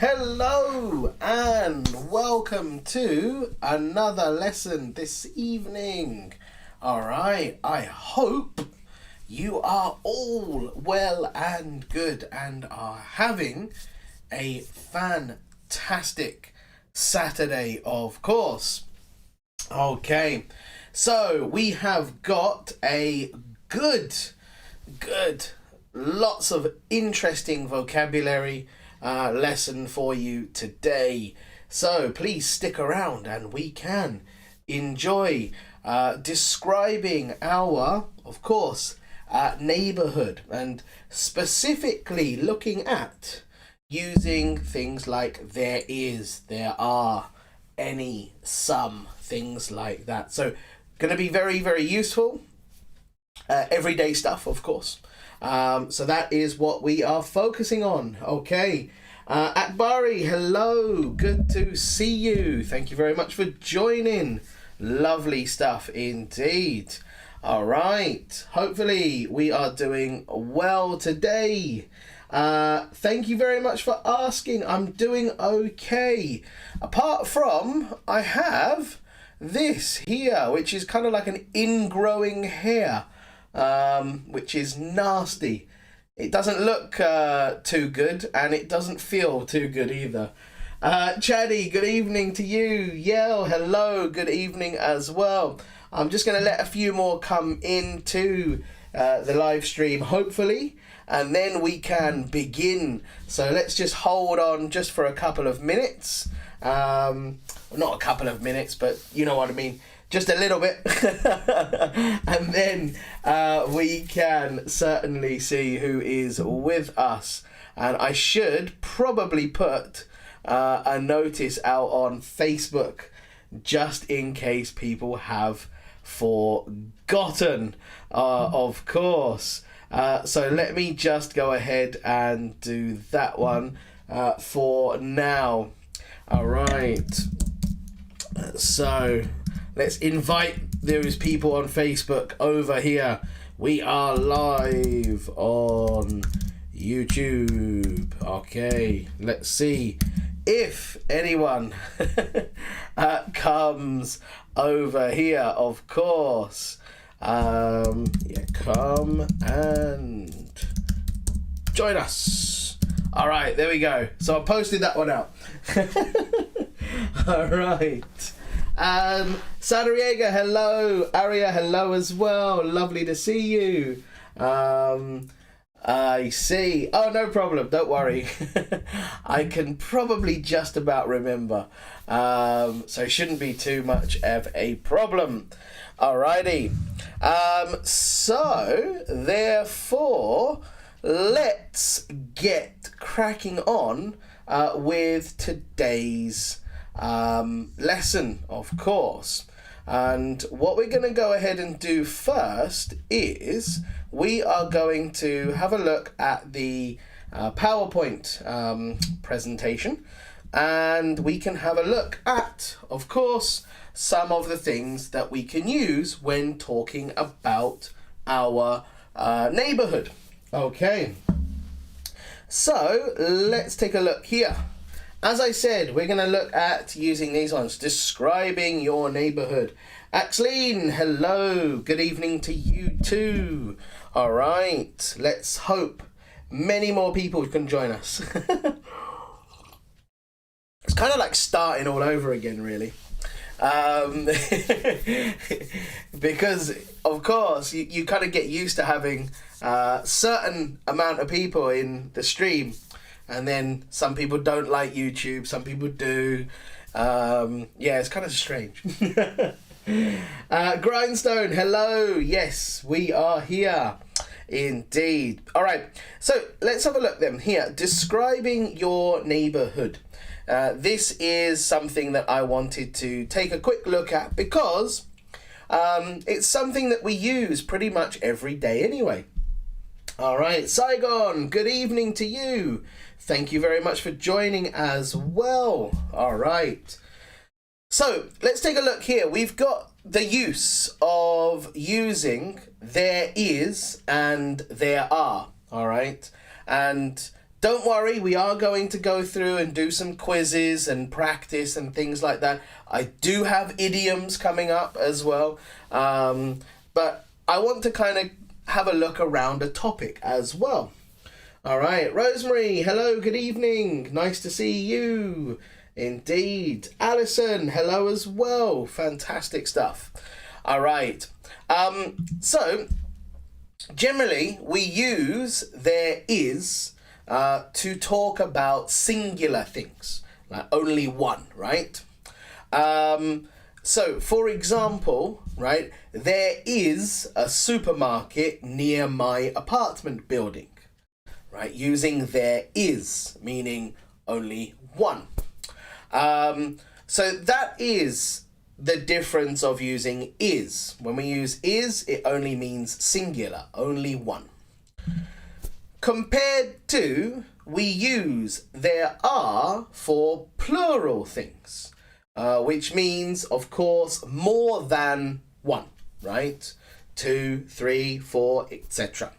Hello and welcome to another lesson this evening. Alright, I hope you are all well and good and are having a fantastic Saturday, of course. Okay, so we have got a good, lots of interesting vocabulary lesson for you today. So please stick around and we can enjoy describing our, of course, neighborhood, and specifically looking at using things like there is, there are, any, some, things like that. So going to be very, very useful. Everyday stuff, of course. So that is what we are focusing on. Okay. Akbari, hello. Good to see you. Thank you very much for joining. Lovely stuff indeed. All right. Hopefully we are doing well today. Thank you very much for asking. I'm doing okay. Apart from, I have this here, which is kind of like an ingrowing hair. Which is nasty. It doesn't look too good, and it doesn't feel too good either. Chaddy, good evening to you. Yell, hello, good evening as well. I'm just going to let a few more come into the live stream, hopefully, and then we can begin. So let's just hold on just for a couple of minutes. Not a couple of minutes, but you know what I mean. Just a little bit. And then we can certainly see who is with us. And I should probably put a notice out on Facebook just in case people have forgotten, of course. So let me just go ahead and do that one for now. All right. So let's invite those people on Facebook over here. We are live on YouTube. Okay, let's see if anyone comes over here, of course. Yeah, come and join us. All right, there we go. So I posted that one out. All right. Sadariega, hello. Aria, hello as well. Lovely to see you. I see. Oh, no problem. Don't worry. I can probably just about remember. So it shouldn't be too much of a problem. Alrighty. So, therefore, let's get cracking on with today's lesson, of course. And what we're going to go ahead and do first is we are going to have a look at the PowerPoint presentation, and we can have a look at, of course, some of the things that we can use when talking about our neighborhood. Okay, so let's take a look here. As I said, we're going to look at using these ones, describing your neighborhood. Axeline, hello. Good evening to you too. All right, let's hope many more people can join us. It's kind of like starting all over again, really. Because, of course, you kind of get used to having a certain amount of people in the stream. And then some people don't like YouTube, some people do. Yeah, it's kind of strange. Grindstone, hello. Yes, we are here. Indeed. All right, so let's have a look then here. Describing your neighborhood. This is something that I wanted to take a quick look at because it's something that we use pretty much every day anyway. All right, Saigon, good evening to you. Thank you very much for joining as well. All right. So let's take a look here. We've got the use of using there is and there are. All right. And don't worry, we are going to go through and do some quizzes and practice and things like that. I do have idioms coming up as well, but I want to kind of have a look around a topic as well. All right, Rosemary, hello, good evening. Nice to see you. Indeed. Alison, hello as well. Fantastic stuff. All right. So, generally, we use there is to talk about singular things, like only one, right? So, for example, right, there is a supermarket near my apartment building, right? Using there is, meaning only one. So that is the difference of using is. When we use is, it only means singular, only one. Compared to, we use there are for plural things, which means, of course, more than one, right? 2, 3, 4, etc.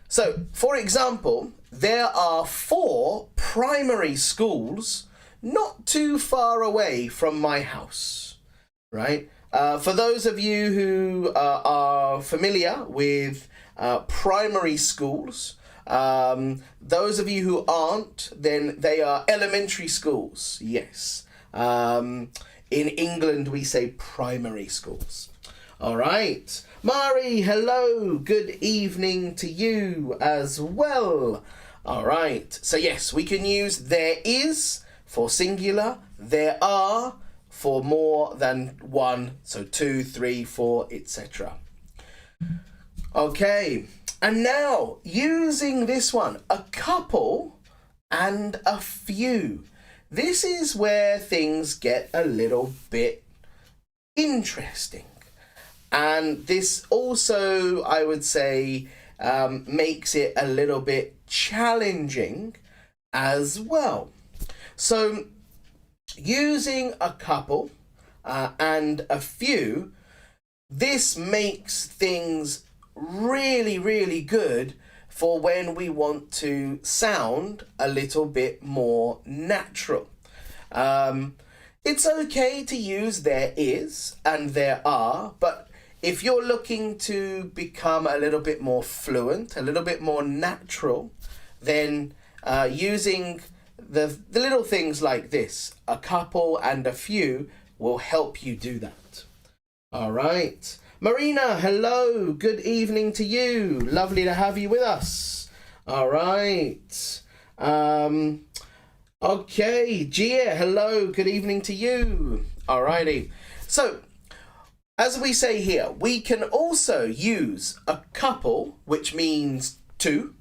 So, for example, there are 4 primary schools not too far away from my house, right? For those of you who are familiar with primary schools, those of you who aren't, then they are elementary schools, yes. In England, we say primary schools. All right. Mari, hello. Good evening to you as well. All right. So, yes, we can use there is for singular, there are for more than one, so 2, 3, 4, etc. Okay, and now using this one, a couple and a few. This is where things get a little bit interesting. And this also, I would say, makes it a little bit challenging as well. So, using a couple and a few, this makes things really, really good for when we want to sound a little bit more natural. It's okay to use there is and there are, but if you're looking to become a little bit more fluent, a little bit more natural, then using the little things like this, a couple and a few, will help you do that. All right. Marina, hello. Good evening to you. Lovely to have you with us. All right. Okay. Gia, hello. Good evening to you. All righty. So, as we say here, we can also use a couple, which means 2,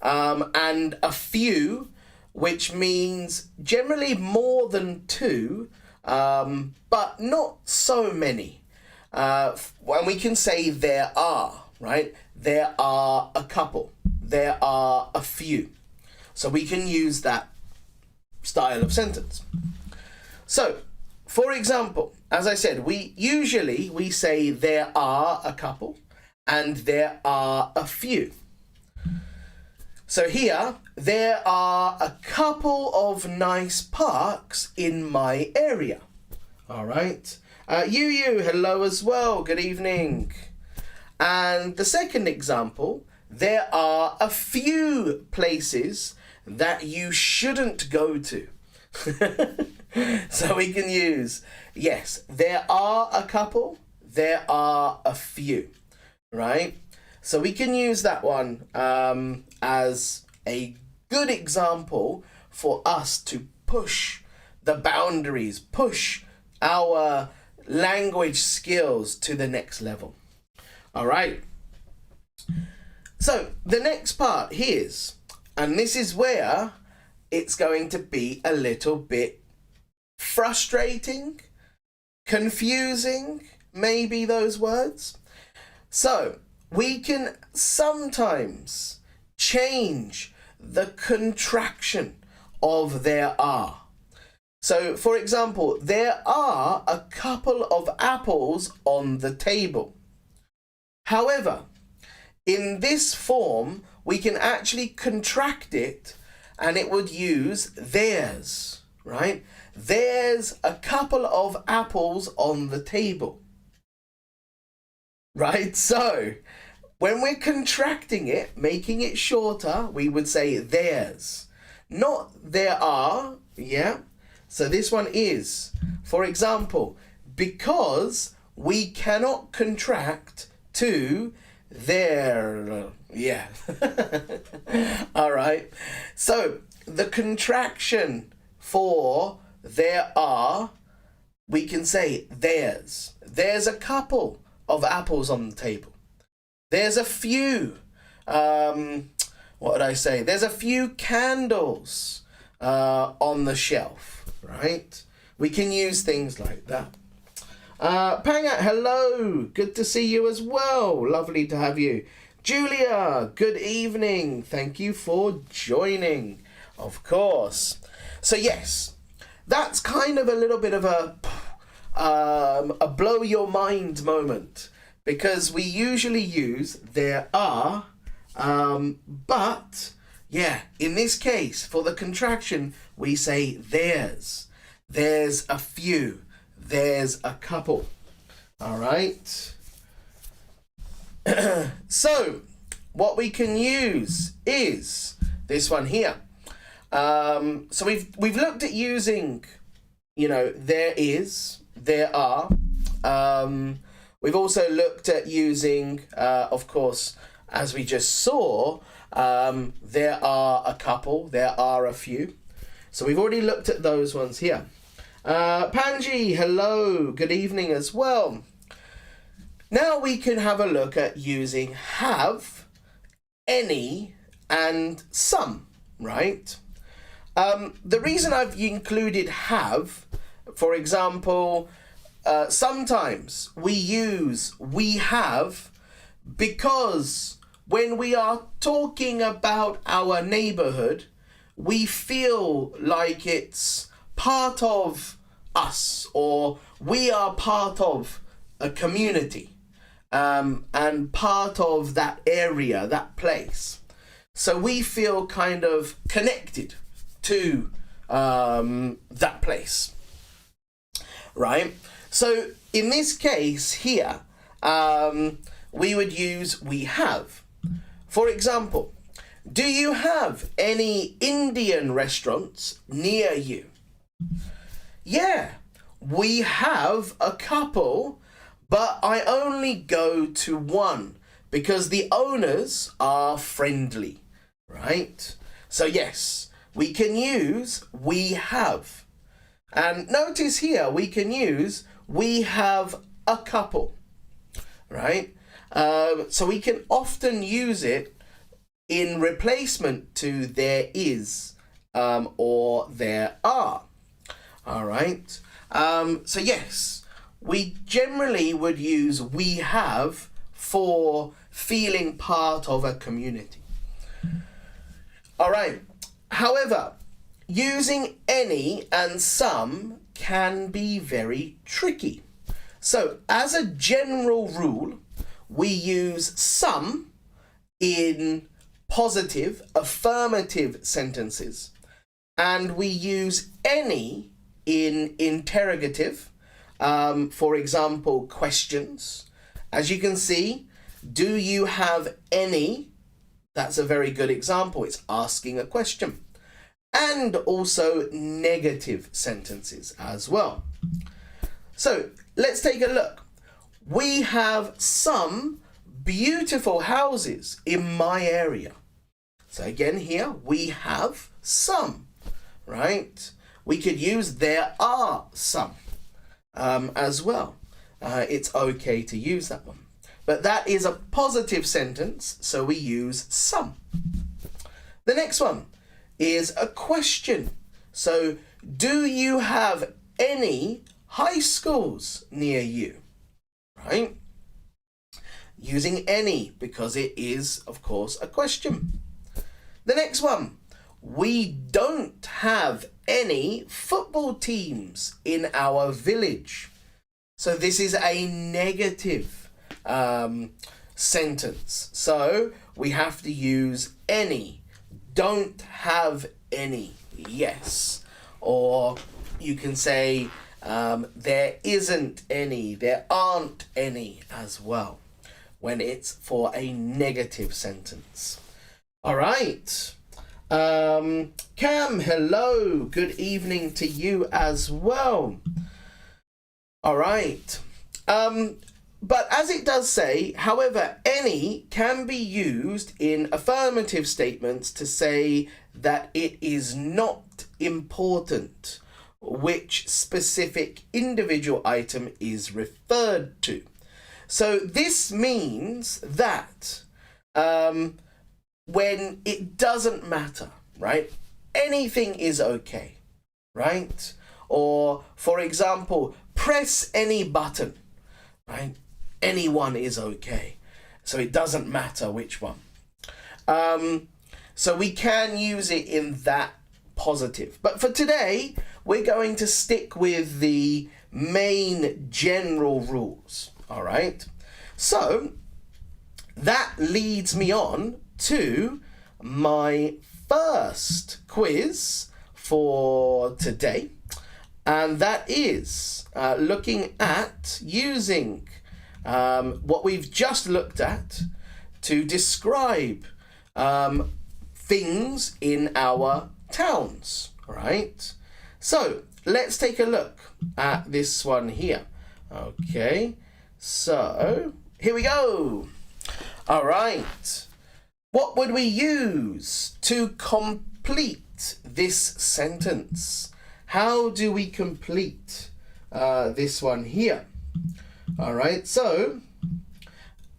and a few, which means generally more than 2, but not so many. When we can say there are, right? There are a couple. There are a few. So we can use that style of sentence. So, for example, as I said, we say there are a couple and there are a few. So here, there are a couple of nice parks in my area. All right. You, hello as well. Good evening. And the second example, there are a few places that you shouldn't go to. So we can use, yes, there are a couple, there are a few, right? So we can use that one as a good example for us to push the boundaries, push our language skills to the next level. All right. So the next part here's, and this is where it's going to be a little bit frustrating, confusing, maybe those words. So we can sometimes change the contraction of there are. So, for example, there are a couple of apples on the table. However, in this form, we can actually contract it and it would use there's, right? There's a couple of apples on the table, right? So when we're contracting it, making it shorter, we would say there's, not there are, yeah? So this one is, for example, because we cannot contract to there, yeah. All right. So the contraction for there are, we can say there's. There's a couple of apples on the table. There's a few, what would I say? There's a few candles on the shelf, right? We can use things like that. Pangat, hello. Good to see you as well. Lovely to have you. Julia, good evening. Thank you for joining, of course. So yes, that's kind of a little bit of a blow your mind moment, because we usually use there are, but yeah, in this case, for the contraction, we say there's. There's a few. There's a couple. All right. So what we can use is this one here. So we've looked at using, you know, there is, there are. We've also looked at using, of course, as we just saw, there are a couple, there are a few. So we've already looked at those ones here. Panji, hello, good evening as well. Now we can have a look at using have, any, and some, right? The reason I've included have, for example, sometimes we use we have because when we are talking about our neighborhood, we feel like it's part of us, or we are part of a community, and part of that area, that place. So we feel kind of connected to that place, right? So in this case here, we would use we have. For example, do you have any Indian restaurants near you? Yeah, we have a couple, but I only go to one because the owners are friendly, right? So yes, we can use we have. And notice here, we can use we have a couple, right? So we can often use it in replacement to there is, or there are. All right. So yes, we generally would use we have for feeling part of a community. All right. However, using any and some can be very tricky. So as a general rule, we use some in positive, affirmative sentences, and we use any in interrogative, for example, questions. As you can see, do you have any? That's a very good example. It's asking a question. And also negative sentences as well. So let's take a look. We have some beautiful houses in my area. So again here, we have some, right? We could use there are some as well. It's okay to use that one. But that is a positive sentence, so we use some. The next one is a question. So, do you have any high schools near you? Right? Using any because it is, of course, a question. The next one, we don't have any football teams in our village. So this is a negative sentence. So we have to use any. Don't have any. Yes. Or you can say there isn't any, there aren't any as well, when it's for a negative sentence. All right. Cam, hello. Good evening to you as well. All right. But as it does say, however, any can be used in affirmative statements to say that it is not important which specific individual item is referred to. So this means that when it doesn't matter, right? Anything is okay, right? Or, for example, press any button, right? Anyone is okay. So it doesn't matter which one. So we can use it in that positive. But for today, we're going to stick with the main general rules, all right? So that leads me on to my first quiz for today, and that is looking at using what we've just looked at to describe things in our towns, all right? So let's take a look at this one here. Okay, so here we go. All right. What would we use to complete this sentence? How do we complete this one here? All right, so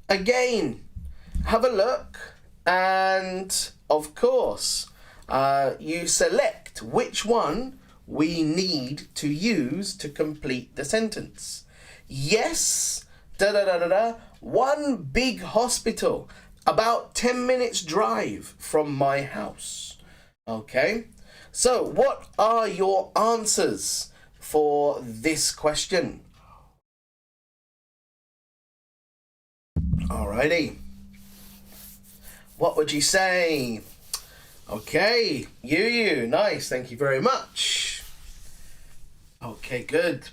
again, have a look, and of course, you select which one we need to use to complete the sentence. Yes, one big hospital about 10 minutes drive from my house. Okay, so what are your answers for this question? Alrighty, what would you say? Okay, you, nice, thank you very much. Okay, good.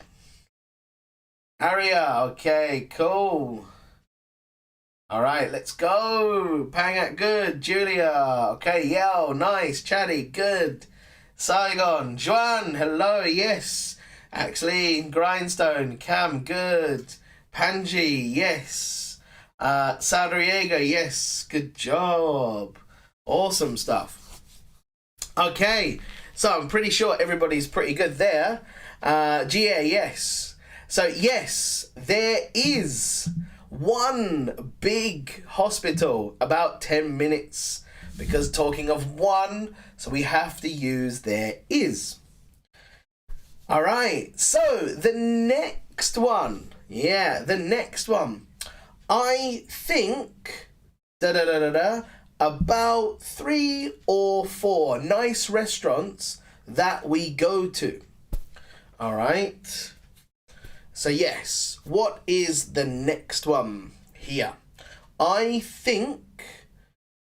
Aria, okay, cool. All right, let's go. Pangat, good. Julia, okay. Yell, nice. Chatty, good. Saigon, Juan, hello, yes. Axeline, Grindstone, Cam, good. Panji, yes. Sadriega, yes. Good job. Awesome stuff. Okay, so I'm pretty sure everybody's pretty good there. Gia, yes. So yes, there is one big hospital about 10 minutes, because talking of one, so we have to use there is. All right, so the next one, the next one, I think about 3 or 4 nice restaurants that we go to. All right. So yes, what is the next one here? I think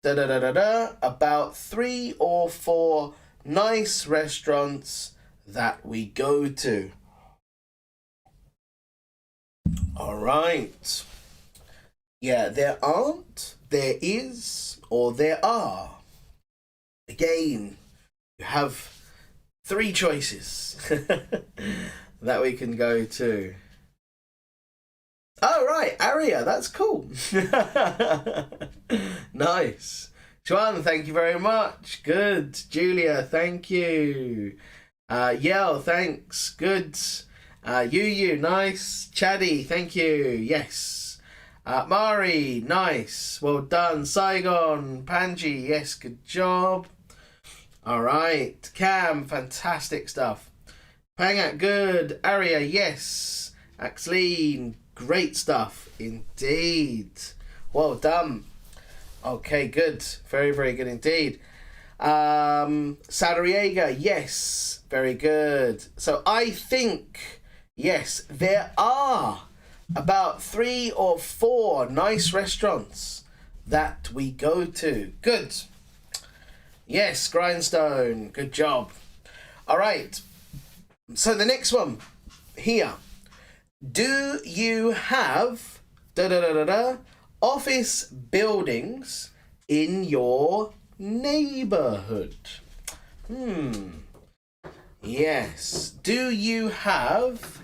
about 3 or 4 nice restaurants that we go to. All right. Yeah, there aren't, there is, or there are. Again, you have 3 choices that we can go to. Oh, right, Aria, that's cool. Nice. Juan, thank you very much. Good. Julia, thank you. Yell, thanks. Good. You, nice. Chaddy, thank you. Yes. Mari, nice. Well done. Saigon, Panji, yes, good job. All right. Cam, fantastic stuff. Pangat, good. Aria, yes. Axeline, great stuff indeed. Well done. Okay, good. Very, very good indeed. Sadriega, yes. Very good. So I think, yes, there are about 3 or 4 nice restaurants that we go to. Good. Yes, grindstone. Good job. All right. So the next one here. Do you have office buildings in your neighborhood? Yes. Do you have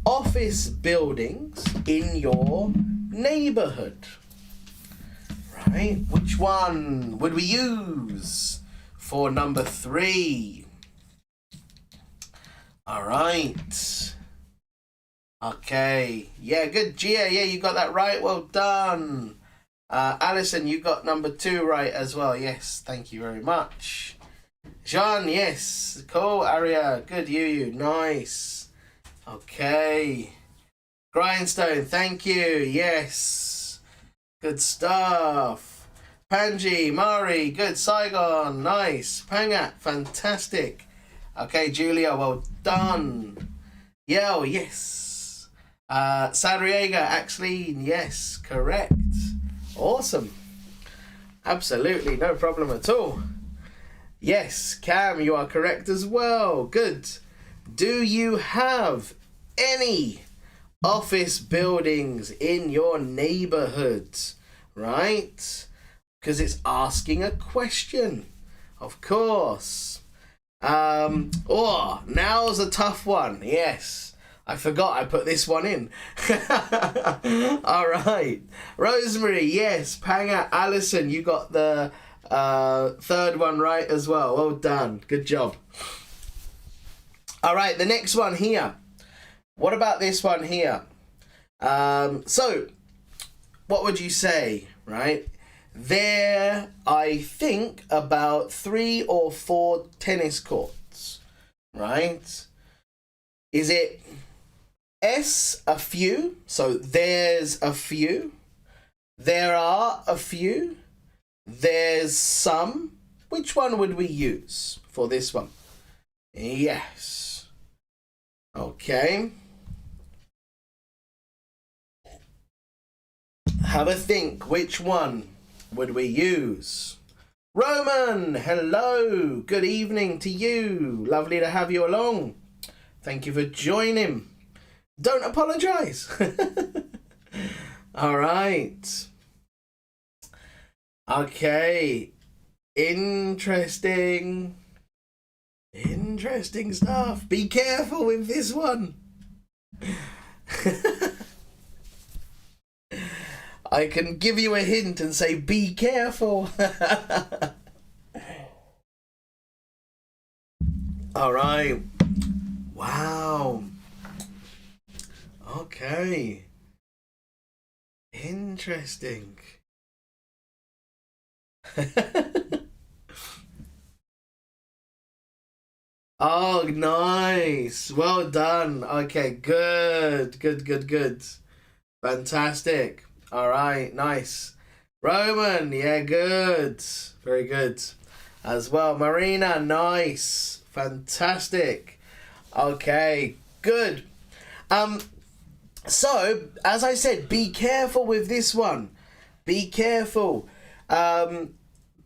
office buildings in your neighborhood? Right. Which one would we use for number 3? All right. Okay. Yeah, good. Gia, yeah, you got that right. Well done. Alison, you got number 2 right as well. Yes, thank you very much. Jean, yes. Cool. Aria, good. You. Nice. Okay. Grindstone, thank you. Yes. Good stuff. Panji, Mari, good. Saigon, nice. Pangat, fantastic. Okay, Julia, well done. Yeo, yes. Sadriega, Axeline, yes, correct. Awesome. Absolutely, no problem at all. Yes, Cam, you are correct as well. Good. Do you have any office buildings in your neighborhood? Right? Because it's asking a question. Of course. Now's a tough one. Yes. I forgot I put this one in. All right. Rosemary, yes. Panga, Alison, you got the third one right as well. Well done. Good job. All right, the next one here. What about this one here? So, what would you say, right? There, I think, about 3 or 4 tennis courts, right? Is it S, a few? So, there's a few. There are a few. There's some. Which one would we use for this one? Yes. Okay. Have a think. Which one would we use? Roman, hello. Good evening to you. Lovely to have you along. Thank you for joining. Don't apologize. All right. Okay. Interesting stuff. Be careful with this one. I can give you a hint and say, be careful. All right. Wow. Okay. Interesting. Oh, nice. Well done. Okay, good. Fantastic. All right, nice. Roman, yeah, good. Very good. As well. Marina, nice. Fantastic. Okay, good. So, as I said, be careful with this one. Be careful.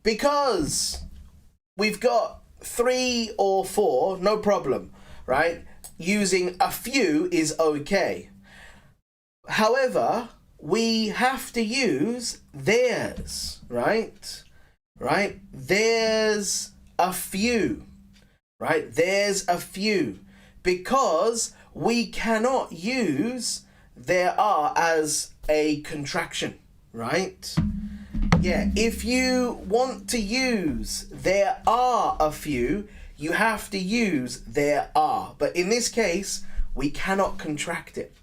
Because we've got 3 or 4, no problem, right? Using a few is okay. However, we have to use theirs, right? Right? There's a few, right? There's a few. Because we cannot use there are as a contraction, right? Yeah, if you want to use there are a few, you have to use there are. But in this case, we cannot contract it.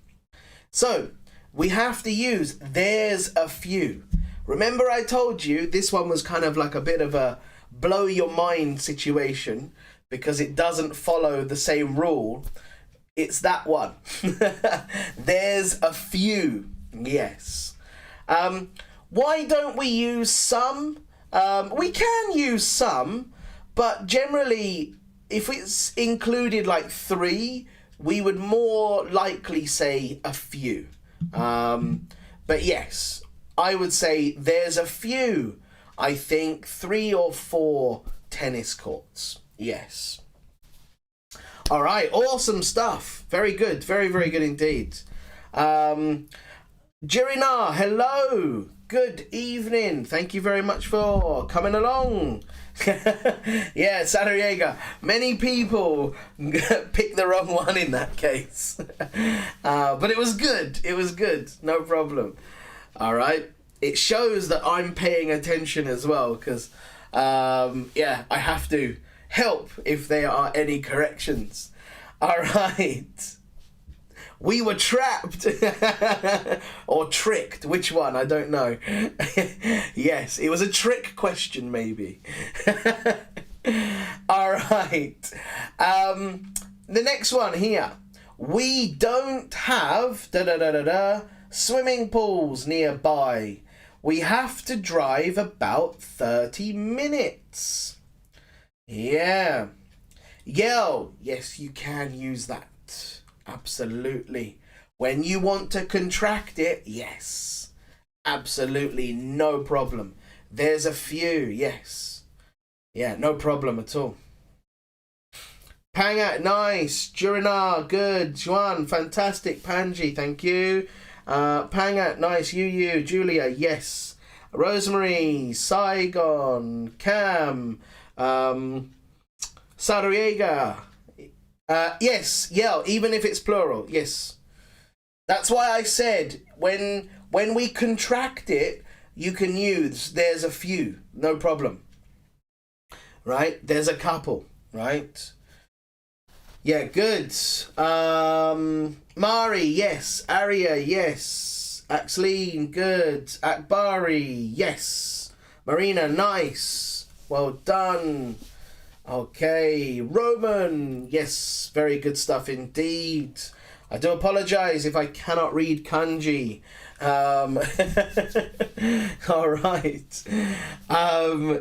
So, we have to use there's a few. Remember I told you this one was kind of like a bit of a blow your mind situation because it doesn't follow the same rule. It's that one. There's a few. Yes. Why don't we use some? We can use some, but generally, if it's included like 3, we would more likely say a few. But yes, I would say there's a few I think 3 or 4 tennis courts. Yes. All right, awesome stuff. Very good, very, very good indeed. Jirina, hello. Good evening. Thank you very much for coming along. Yeah, Sadariega. Many people picked the wrong one in that case. But it was good. It was good. No problem. All right. It shows that I'm paying attention as well because, yeah, I have to help if there are any corrections. All right. We were trapped or tricked. Which one? I don't know. Yes, it was a trick question, maybe. All right. The next one here. We don't have swimming pools nearby. We have to drive about 30 minutes. Yeah. Yo. Yes, you can use that. Absolutely. When you want to contract it, yes. Absolutely, no problem. There's a few, yes. Yeah, no problem at all. Panga, nice. Jurina, good. Juan, fantastic. Panji, thank you. Panga, nice. You, Julia, yes. Rosemary, Saigon, Cam, Sarriega. Yes, yeah, even if it's plural, yes. That's why I said when we contract it, you can use there's a few, no problem. Right? There's a couple, right? Yeah, good. Mari, yes. Aria, yes. Axleen, good. Akbari, yes. Marina, nice. Well done. Okay, Roman, yes, very good stuff indeed. I do apologize if I cannot read kanji. All right.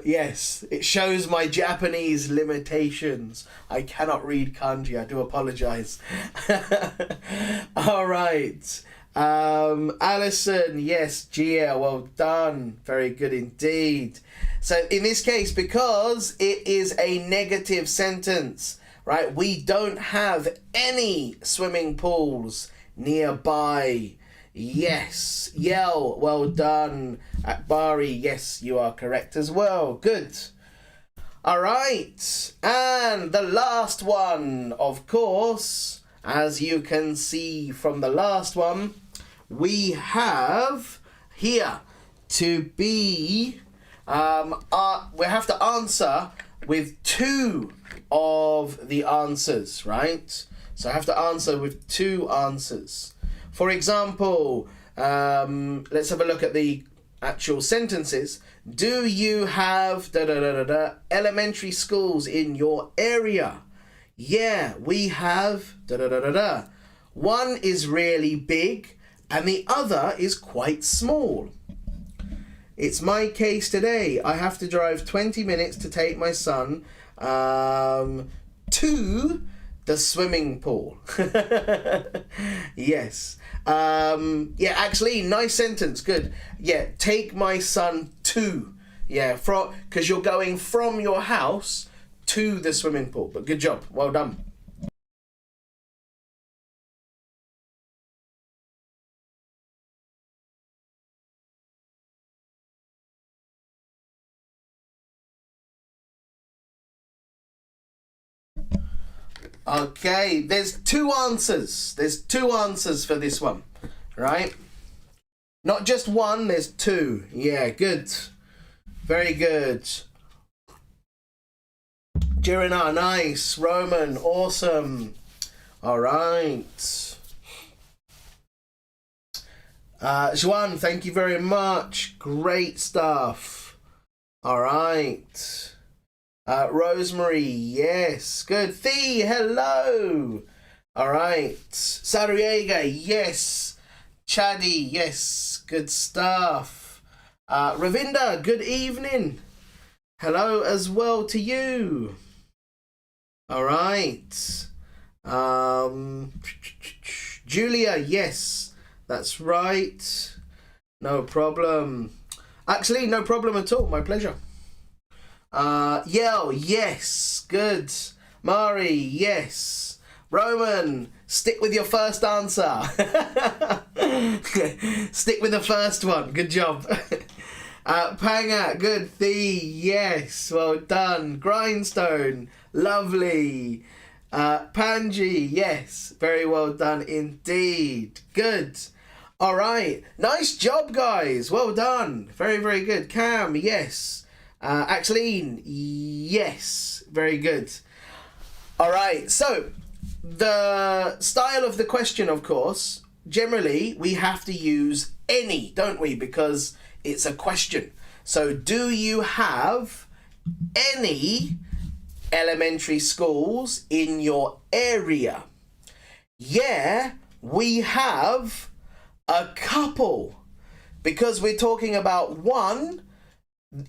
Yes, it shows my Japanese limitations. I cannot read kanji. I do apologize. All right. Alison, yes. Gia, well done. Very good indeed. So in this case, because it is a negative sentence, right? We don't have any swimming pools nearby. Yes. Yell, well done. Akbari, yes, you are correct as well. Good. All right. And the last one, of course, as you can see from the last one, we have here to be... we have to answer with 2 of the answers, right? So I have to answer with 2 answers. For example, let's have a look at the actual sentences. Do you have elementary schools in your area? Yeah, we have One is really big and the other is quite small. It's my case today. I have to drive 20 minutes to take my son to the swimming pool. Yes. Yeah, actually, nice sentence. Good. Yeah, take my son to. Yeah, because you're going from your house to the swimming pool. But good job. Well done. Okay, there's 2 answers. There's 2 answers for this one, right? Not just 1, there's 2. Yeah, good. Very good. Jirina, nice. Roman, awesome. All right. Juan, thank you very much. Great stuff. All right. Rosemary, yes. Good. Thee, hello. All right. Sarriega, yes. Chaddy, yes. Good stuff. Ravinda, good evening. Hello as well to you. All right. Julia, yes. That's right. No problem. Actually, no problem at all. My pleasure. Yell, yes. Good. Mari, yes. Roman, stick with your first answer. Stick with the first one. Good job. Panga, good. Thee, yes. Well done. Grindstone, lovely. Panji, yes. Very well done indeed. Good. All right. Nice job, guys. Well done. Very, very good. Cam, yes. Axeline, yes. Very good. All right. So the style of the question, of course, generally we have to use any, don't we? Because it's a question. So do you have any elementary schools in your area? Yeah, we have a couple, because we're talking about one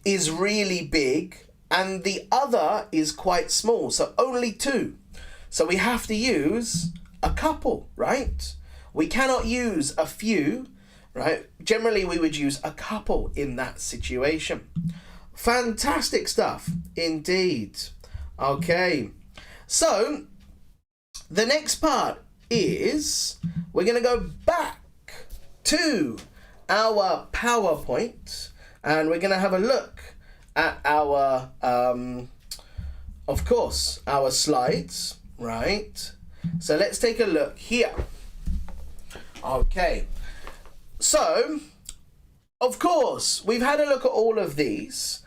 is really big and the other is quite small, so only two. So we have to use a couple, right? We cannot use a few, right? Generally we would use a couple in that situation. Fantastic stuff indeed. Okay, so the next part is we're going to go back to our PowerPoint and we're going to have a look at our, of course, our slides, right? So let's take a look here. Okay, so of course we've had a look at all of these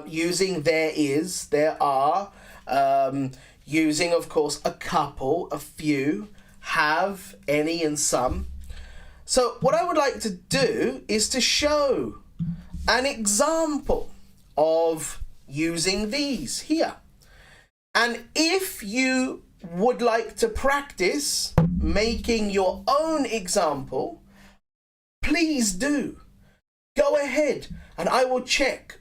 using there is, there are, using of course a couple, a few, have, any and some. So what I would like to do is to show an example of using these here. And if you would like to practice making your own example, please do. Go ahead and I will check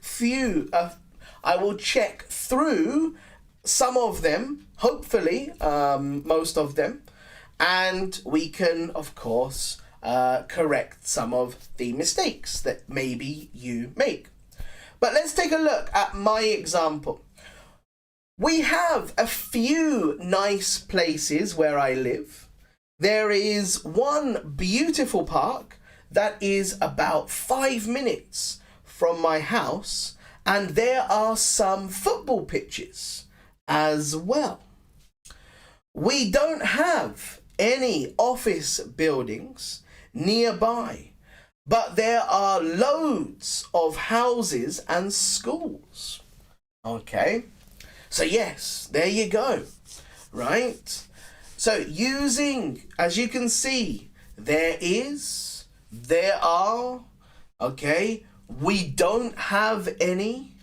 I will check through some of them, hopefully most of them, and we can of course correct some of the mistakes that maybe you make. But let's take a look at my example. We have a few nice places where I live. There is one beautiful park that is about 5 minutes from my house, and there are some football pitches as well. We don't have any office buildings nearby, but there are loads of houses and schools. Okay, so yes, there you go, right? So using, as you can see, there is, there are, okay, we don't have any,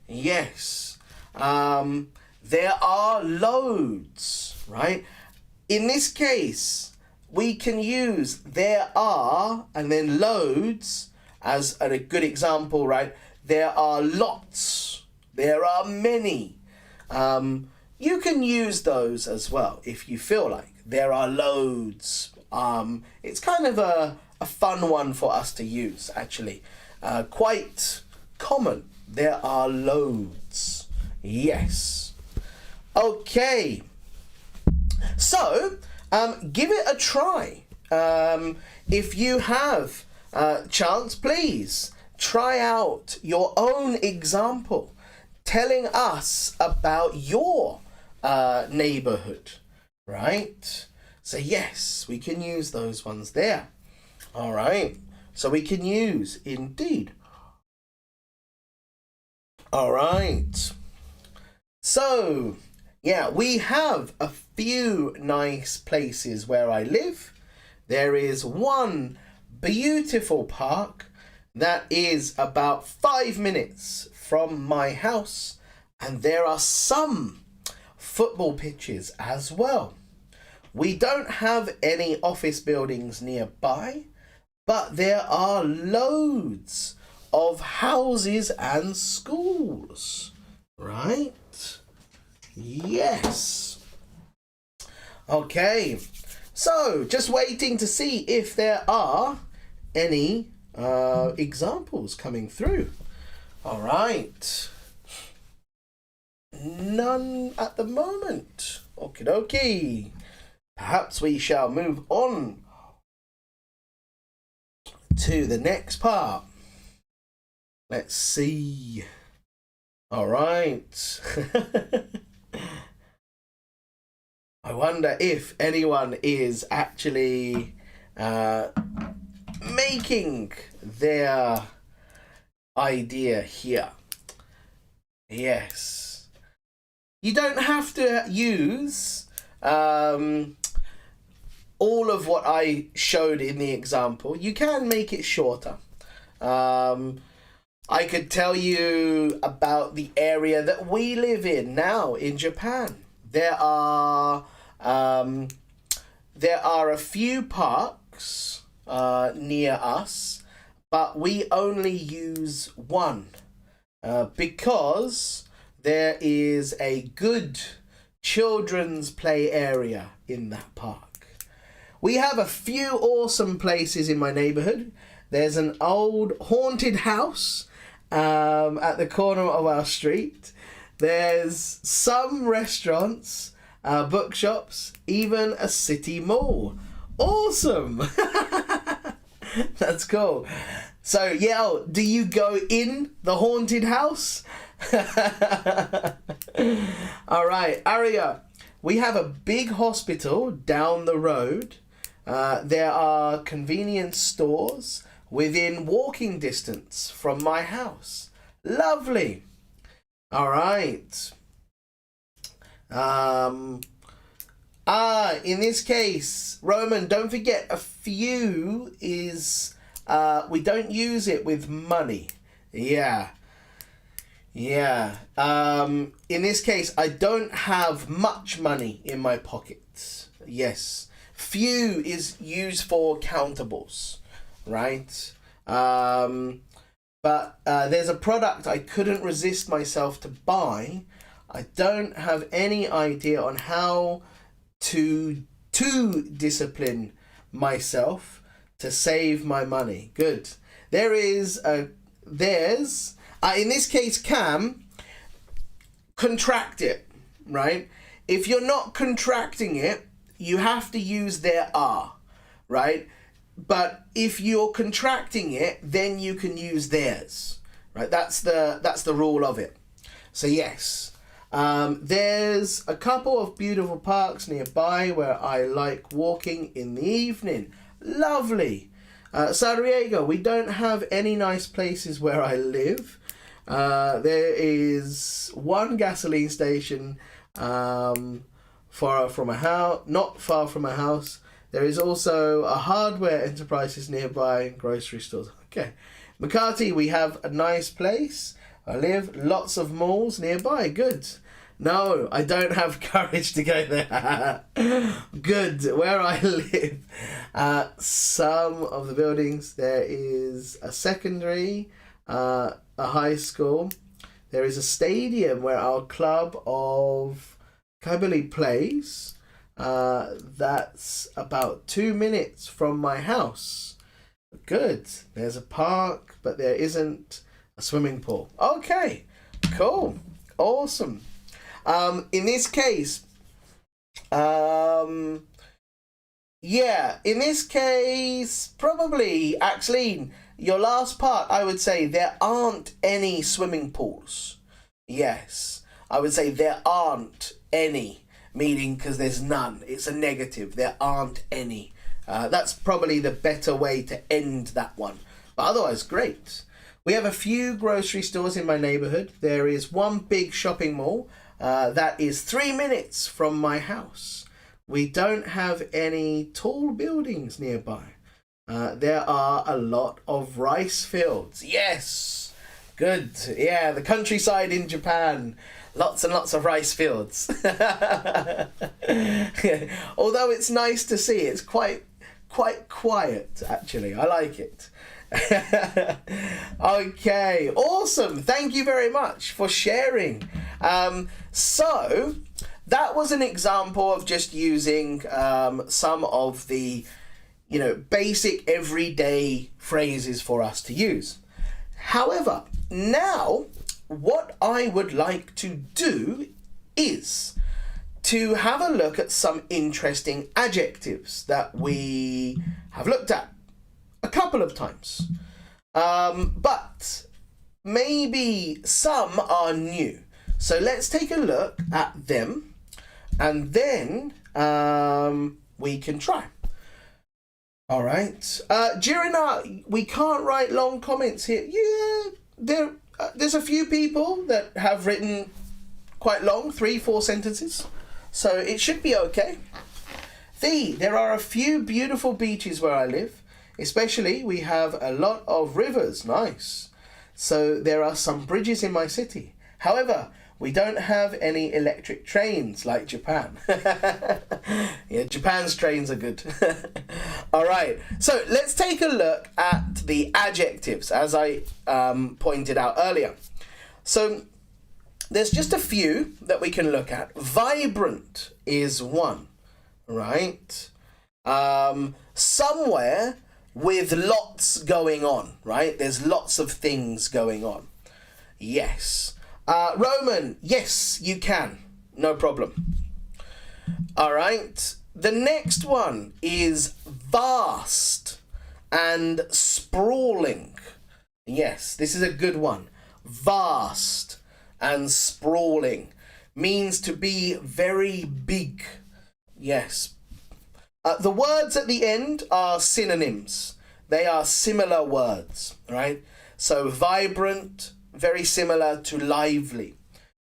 yes, there are loads, right? In this case, we can use there are and then loads as a good example, right? There are lots, there are many. You can use those as well if you feel like. There are loads. It's kind of a fun one for us to use, actually. Quite common. There are loads. Yes. Okay. So, give it a try. If you have a chance, please try out your own example telling us about your neighborhood, right? So yes, we can use those ones there. All right, so we can use indeed. All right, so yeah, we have a few nice places where I live. There is one beautiful park that is about 5 minutes from my house, and there are some football pitches as well. We don't have any office buildings nearby, but there are loads of houses and schools, right? Yes. Okay, so just waiting to see if there are any examples coming through. All right. None at the moment. Okie dokie. Perhaps we shall move on to the next part. Let's see. All right. I wonder if anyone is actually making their idea here. Yes. You don't have to use all of what I showed in the example. You can make it shorter. I could tell you about the area that we live in now in Japan. There are a few parks near us, but we only use one because there is a good children's play area in that park. We have a few awesome places in my neighborhood. There's an old haunted house at the corner of our street. There's some restaurants, bookshops, even a city mall. Awesome! That's cool. So, yeah, do you go in the haunted house? All right, Aria, we have a big hospital down the road. There are convenience stores within walking distance from my house. Lovely. All right. In this case, Roman, don't forget a few is we don't use it with money. Yeah. In this case, I don't have much money in my pockets. Yes. Few is used for countables, right? But there's a product I couldn't resist myself to buy. I don't have any idea on how to discipline myself to save my money. Good. In this case, Cam, contract it, right? If you're not contracting it, you have to use there are, right? But if you're contracting it, then you can use theirs, right? That's the rule of it. So yes, there's a couple of beautiful parks nearby where I like walking in the evening. Lovely. Sarajevo, we don't have any nice places where I live. There is one gasoline station not far from a house. There is also a hardware enterprises nearby, grocery stores. Okay. Makati, we have a nice place. I live, lots of malls nearby. Good. No, I don't have courage to go there. Good. Where I live, some of the buildings, there is a secondary, a high school. There is a stadium where our club of Kabili plays. That's about 2 minutes from my house. Good. There's a park, but there isn't a swimming pool. Okay, cool, awesome. In this case, probably, actually, your last part, I would say there aren't any swimming pools. Yes, I would say there aren't any, meaning because there's none. It's a negative. There aren't any. That's probably the better way to end that one. But otherwise, great. We have a few grocery stores in my neighborhood. There is one big shopping mall that is 3 minutes from my house. We don't have any tall buildings nearby. There are a lot of rice fields. Yes, good. Yeah, the countryside in Japan. Lots and lots of rice fields. Although it's nice to see, it's quite quiet, actually. I like it. Okay, awesome. Thank you very much for sharing. So that was an example of just using some of the basic everyday phrases for us to use. However, now what I would like to do is to have a look at some interesting adjectives that we have looked at a couple of times. But maybe some are new. So let's take a look at them and then we can try. All right. We can't write long comments here. Yeah, there's a few people that have written quite long, 3-4 sentences. So it should be okay. There are a few beautiful beaches where I live. Especially, we have a lot of rivers. Nice. So there are some bridges in my city. However, we don't have any electric trains like Japan. Yeah, Japan's trains are good. All right. So let's take a look at the adjectives, as I pointed out earlier. So there's just a few that we can look at. Vibrant is one, right? Somewhere with lots going on, right? There's lots of things going on. Yes. Roman, yes, you can. No problem. All right. The next one is vast and sprawling. Yes, this is a good one. Vast and sprawling means to be very big. Yes. The words at the end are synonyms. They are similar words, right? So vibrant, very similar to lively.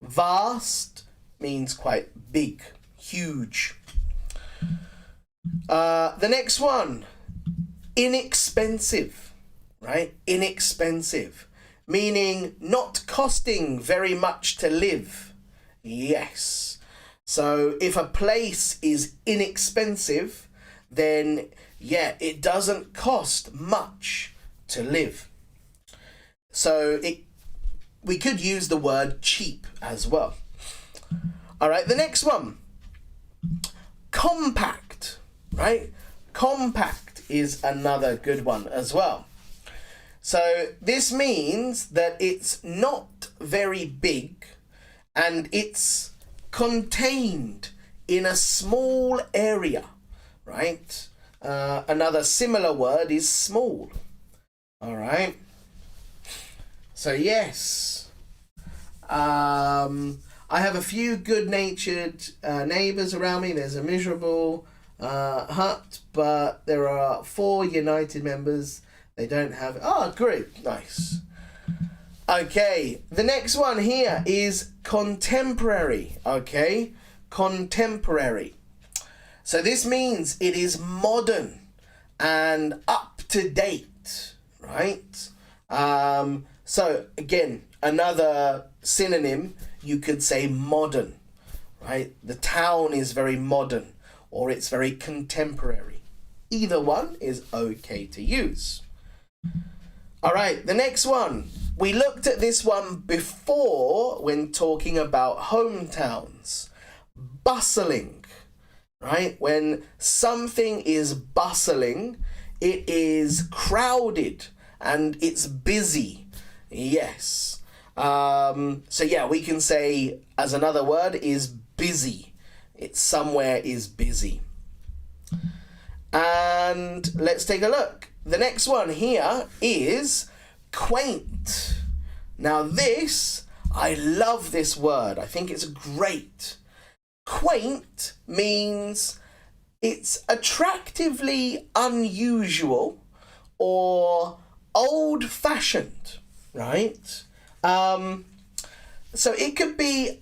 Vast means quite big, huge. The next one, inexpensive, right? Inexpensive, meaning not costing very much to live. Yes. So if a place is inexpensive, then yeah, it doesn't cost much to live. So we could use the word cheap as well. All right, the next one, compact, right? Compact is another good one as well. So this means that it's not very big and it's contained in a small area, right? Another similar word is small. All right. So yes, I have a few good-natured neighbours around me. There's a miserable hut, but there are 4 united members. They don't have... Oh, great. Nice. Okay, the next one here is contemporary, okay? Contemporary. So this means it is modern and up to date, right? So again, another synonym, you could say modern, right? The town is very modern or it's very contemporary. Either one is okay to use. All right, the next one. We looked at this one before when talking about hometowns. Bustling, right? When something is bustling, it is crowded and it's busy. Yes. So yeah, we can say as another word is busy. It's somewhere is busy. And let's take a look. The next one here is quaint. Now this, I love this word. I think it's great. Quaint means it's attractively unusual or old-fashioned, right? So it could be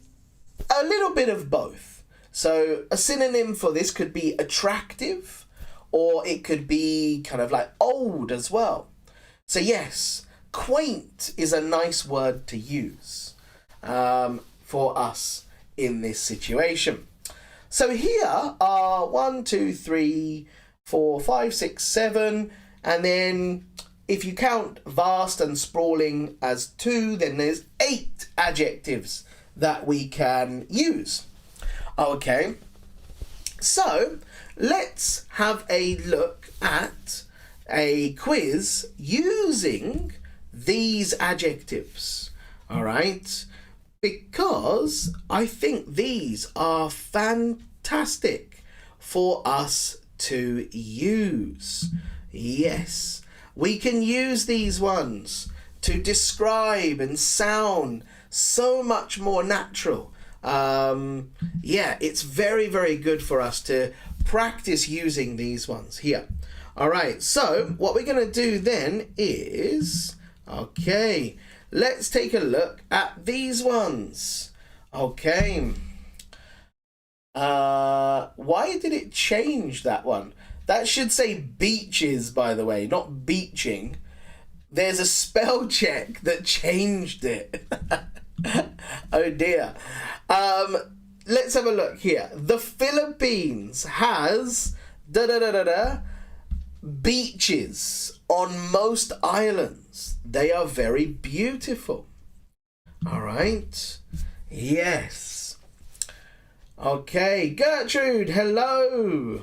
a little bit of both. So a synonym for this could be attractive, or it could be kind of like old as well. So yes, quaint is a nice word to use for us in this situation. So here are 1, 2, 3, 4, 5, 6, 7, and then if you count vast and sprawling as 2, then there's 8 adjectives that we can use. Okay, So let's have a look at a quiz using these adjectives. All right, because I think these are fantastic for us to use. Yes, we can use these ones to describe and sound so much more natural. Yeah, it's very, very good for us to practice using these ones here. All right, so what we're going to do then is, okay, let's take a look at these ones. Okay. Why did it change that one? That should say beaches, by the way, not beaching. There's a spell check that changed it. Oh dear. Let's have a look here. The Philippines has beaches on most islands. They are very beautiful. All right. Yes. Okay, Gertrude, hello.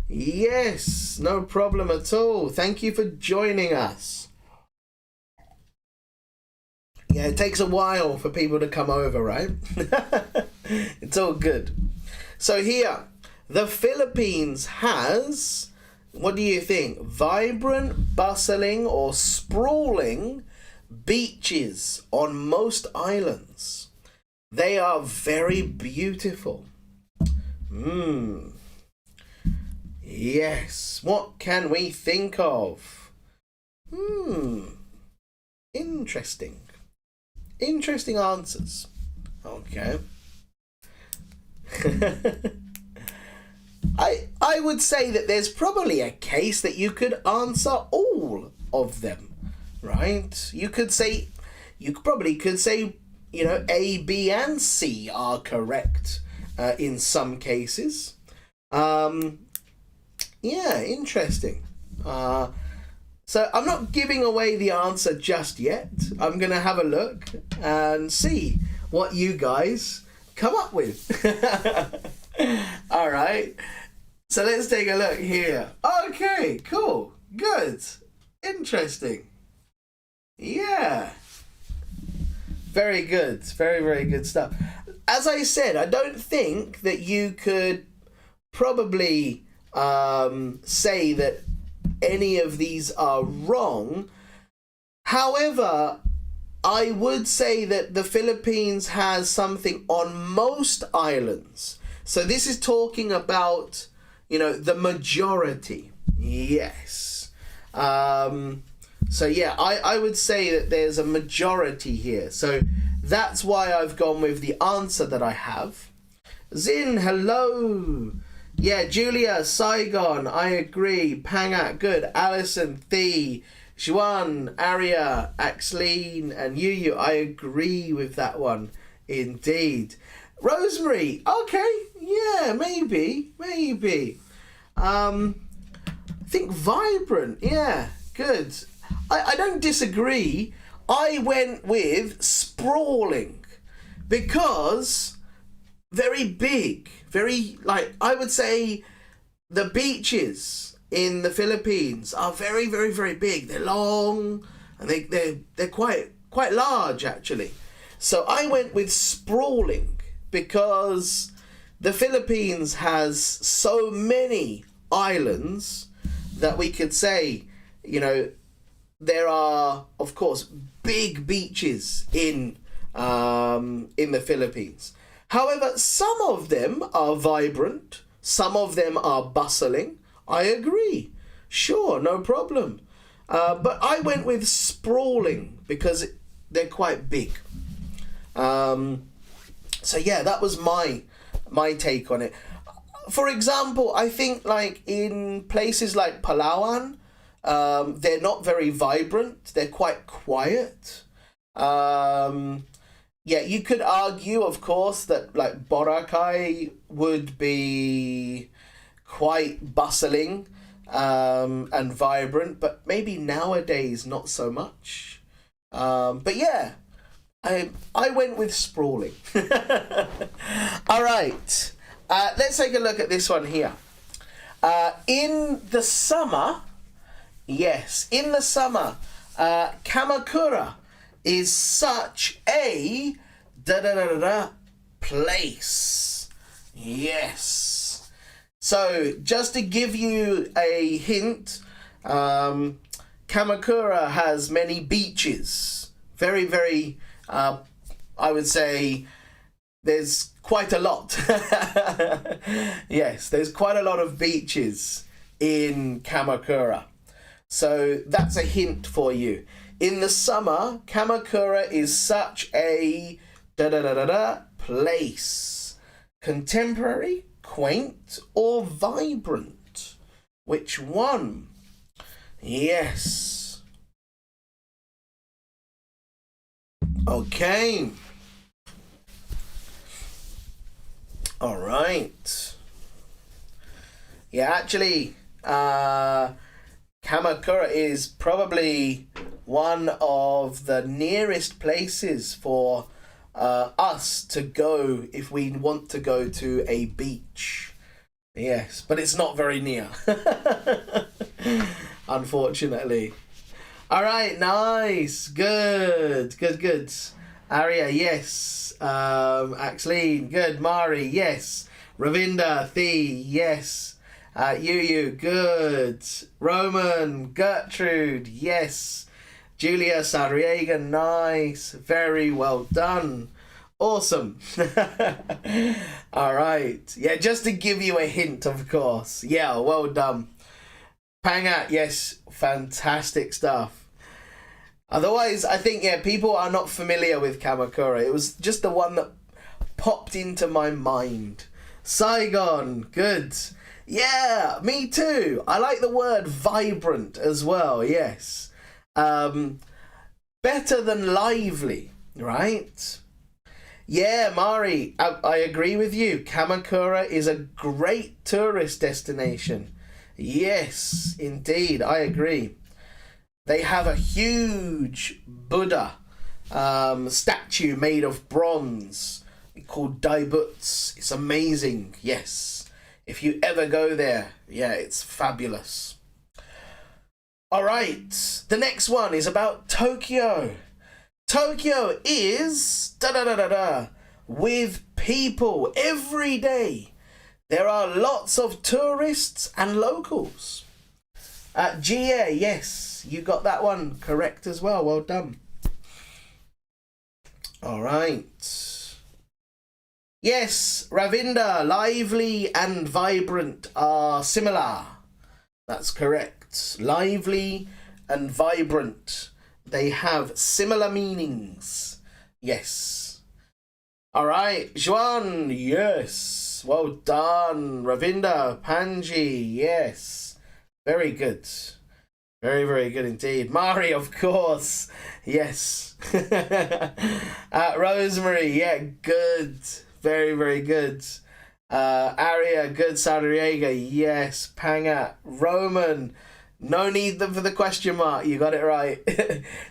Yes, no problem at all. Thank you for joining us. Yeah, it takes a while for people to come over, right? It's all good. So here, the Philippines has, what do you think? Vibrant, bustling, or sprawling beaches on most islands. They are very beautiful. Yes. What can we think of? Interesting. Interesting answers. Okay. I would say that there's probably a case that you could answer all of them, right? You probably could say, you know, A, B, and C are correct in some cases. Yeah, interesting. So I'm not giving away the answer just yet. I'm going to have a look and see what you guys come up with. All right. So let's take a look here. Okay, cool. Good. Interesting. Yeah. Very good. Very, very good stuff. As I said, I don't think that you could probably say that any of these are wrong. However, I would say that the Philippines has something on most islands. So this is talking about, you know, the majority. Yes. So yeah, I would say that there's a majority here. So that's why I've gone with the answer that I have. Zin, hello. Yeah, Julia, Saigon, I agree. Pangat, good. Alison, Thee, Juan, Aria, Axleen, and Yu, I agree with that one. Indeed. Rosemary, okay, yeah, maybe. I think vibrant, yeah, good. I don't disagree. I went with sprawling because very big, very, like, I would say the beaches in the Philippines are very, very, very big. They're long and they're quite large actually. So I went with sprawling because the Philippines has so many islands that we could say, you know, there are, of course, big beaches in the Philippines. However, some of them are vibrant, some of them are bustling. I agree. Sure, no problem. But I went with sprawling because they're quite big. So yeah, that was my take on it. For example, I think like in places like Palawan, they're not very vibrant. They're quite quiet. Yeah, you could argue, of course, that like Boracay would be quite bustling and vibrant, but maybe nowadays not so much. But yeah, I went with sprawling. All right. Let's take a look at this one here. In the summer, yes, in the summer, Kamakura is such a place. Yes. So just to give you a hint, Kamakura has many beaches. Very, very, I would say there's quite a lot. Yes, there's quite a lot of beaches in Kamakura. So that's a hint for you. In the summer, Kamakura is such a place. Contemporary, quaint, or vibrant? Which one? Yes. Okay. All right. Yeah, actually, Kamakura is probably one of the nearest places for us to go if we want to go to a beach. Yes, but it's not very near, unfortunately. All right, nice, good. Arya, yes. Axeline, good. Mari, yes. Ravinda, Thee, yes. Yu, good. Roman, Gertrude, yes. Julia Sadriega, nice. Very well done. Awesome. All right. Yeah, just to give you a hint, of course. Yeah, well done. Pangat, yes. Fantastic stuff. Otherwise, I think, yeah, people are not familiar with Kamakura. It was just the one that popped into my mind. Saigon, good. Yeah, me too. I like the word vibrant as well, yes. Better than lively, right? Yeah, Mari, I agree with you. Kamakura is a great tourist destination. Yes, indeed, I agree. They have a huge Buddha statue made of bronze called Daibuts. It's amazing, yes. If you ever go there, yeah, it's fabulous. All right, the next one is about Tokyo. Tokyo is with people every day. There are lots of tourists and locals. Gia, yes, you got that one correct as well. Well done. All right. Yes, Ravinda, lively and vibrant are similar. That's correct. Lively and vibrant. They have similar meanings. Yes. All right, Juan, yes. Well done. Ravinda, Panji, yes. Very good. Very, very good indeed. Mari, of course. Yes. Rosemary, yeah, good. Very, very good. Aria, good. Sadriega, yes. Pangat. Roman, no need for the question mark. You got it right.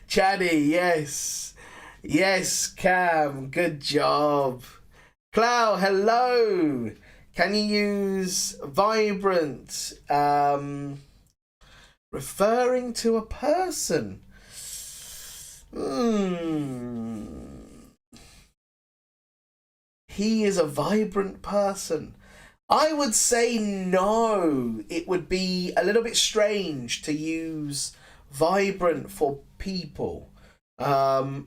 Chaddy, yes. Yes, Cam, good job. Clow, hello. Can you use vibrant referring to a person? He is a vibrant person. I would say no. It would be a little bit strange to use vibrant for people. But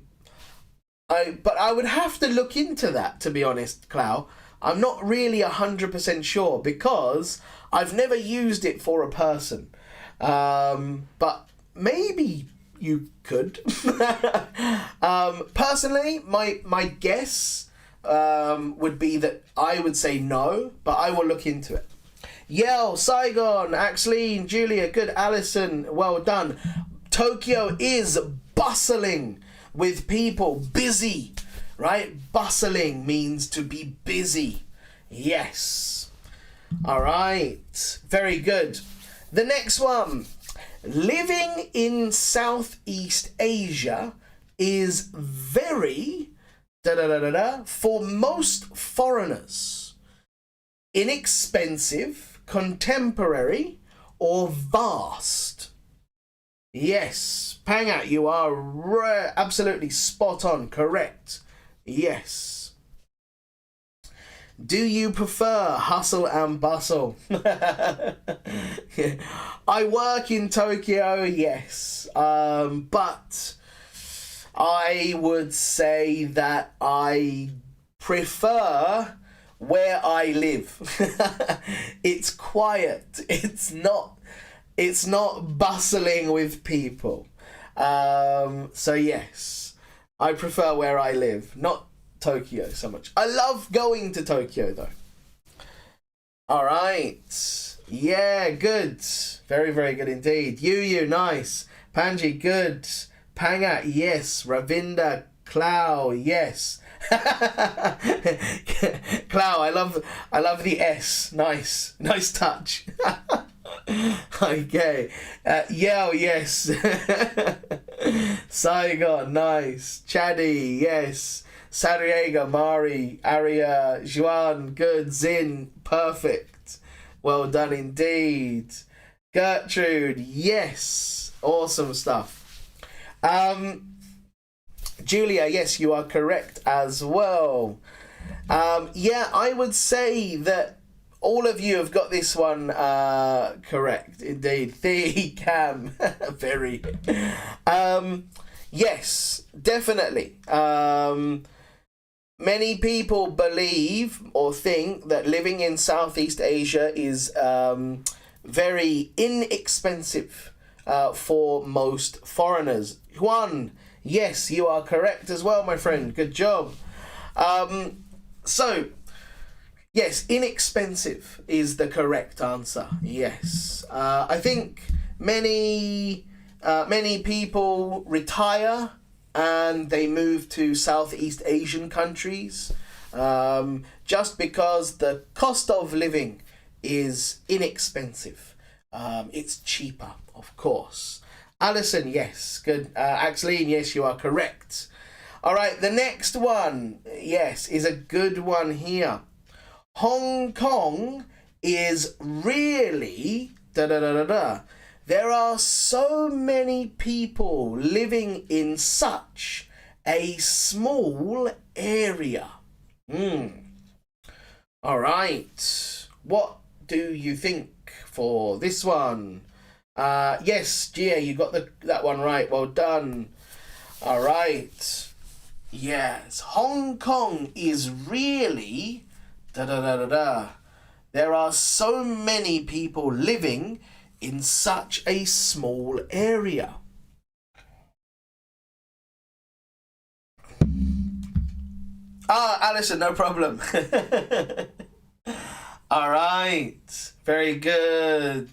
I would have to look into that, to be honest, Clow. I'm not really 100% sure because I've never used it for a person. But maybe you could. Personally, my guess would be that I would say no, but I will look into it. Yell, Saigon, Axeline, Julia, good. Alison, well done. Tokyo is bustling with people, busy. Right? Bustling means to be busy. Yes. All right. Very good. The next one. Living in Southeast Asia is very for most foreigners. inexpensive, contemporary, or vast? Yes, Pangat, you are absolutely spot on, correct. Yes. Do you prefer hustle and bustle? I work in Tokyo, yes, but I would say that I prefer where I live. It's quiet. It's not bustling with people. So yes, I prefer where I live, not Tokyo so much. I love going to Tokyo though. All right. Yeah, good. Very, very good indeed. You, nice. Panji, good. Pangat, yes. Ravinda, Clow, yes. Clow, I love the S. Nice touch. Okay. Yao, yes. Saigon, nice. Chaddy, yes. Sariega, Mari, Aria, Juan, good. Zin, perfect. Well done indeed. Gertrude, yes. Awesome stuff. Julia, yes, you are correct as well. Yeah, I would say that all of you have got this one correct indeed. The Cam, very. Yes, definitely. Many people believe or think that living in Southeast Asia is very inexpensive for most foreigners. Juan, yes, you are correct as well, my friend. Good job. So, yes, inexpensive is the correct answer. Yes. I think many people retire and they move to Southeast Asian countries just because the cost of living is inexpensive. It's cheaper, of course. Alison, yes, good. Axeline, yes, you are correct. All right, the next one, yes, is a good one here. Hong Kong is really There are so many people living in such a small area. All right. What do you think for this one? Yes, Gia, you got that one right. Well done. All right. Yes, Hong Kong is really There are so many people living in such a small area. Alison, no problem. All right, very good.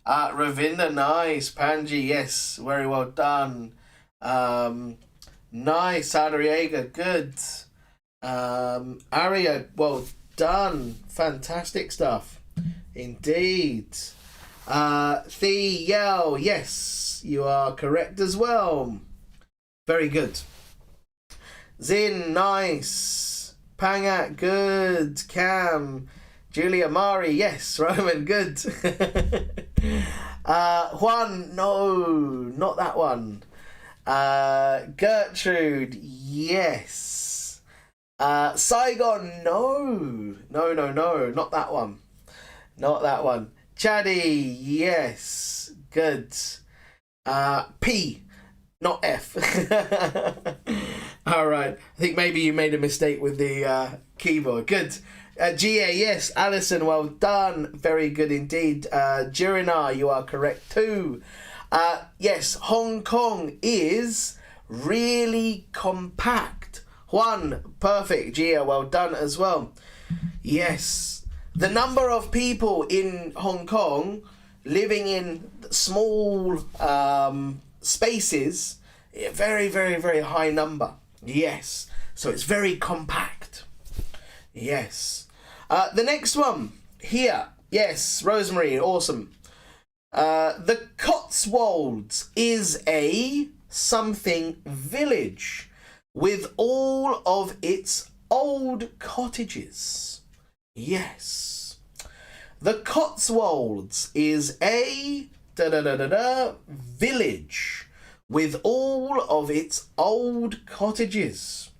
Ravinda, nice. Panji, yes, very well done. Nice. Adriega, good. Aria, well done. Fantastic stuff. Indeed. Theo, yes, you are correct as well. Very good. Zin, nice. Pangat, good. Cam, Julia, Mari, yes. Roman, good. Juan, no, not that one. Gertrude, yes. Saigon, no, not that one. Not that one. Chaddy, yes. Good. P, not F. All right. I think maybe you made a mistake with the keyboard. Good. Gia, yes. Alison, well done. Very good indeed. Jirinar, you are correct too. Yes, Hong Kong is really compact. Juan, perfect. Gia, well done as well. Yes, the number of people in Hong Kong living in small spaces, very, very, very high number. Yes, so it's very compact. Yes. The next one here. Yes, Rosemary, awesome. The Cotswolds is a something village with all of its old cottages. Yes. The Cotswolds is a village with all of its old cottages.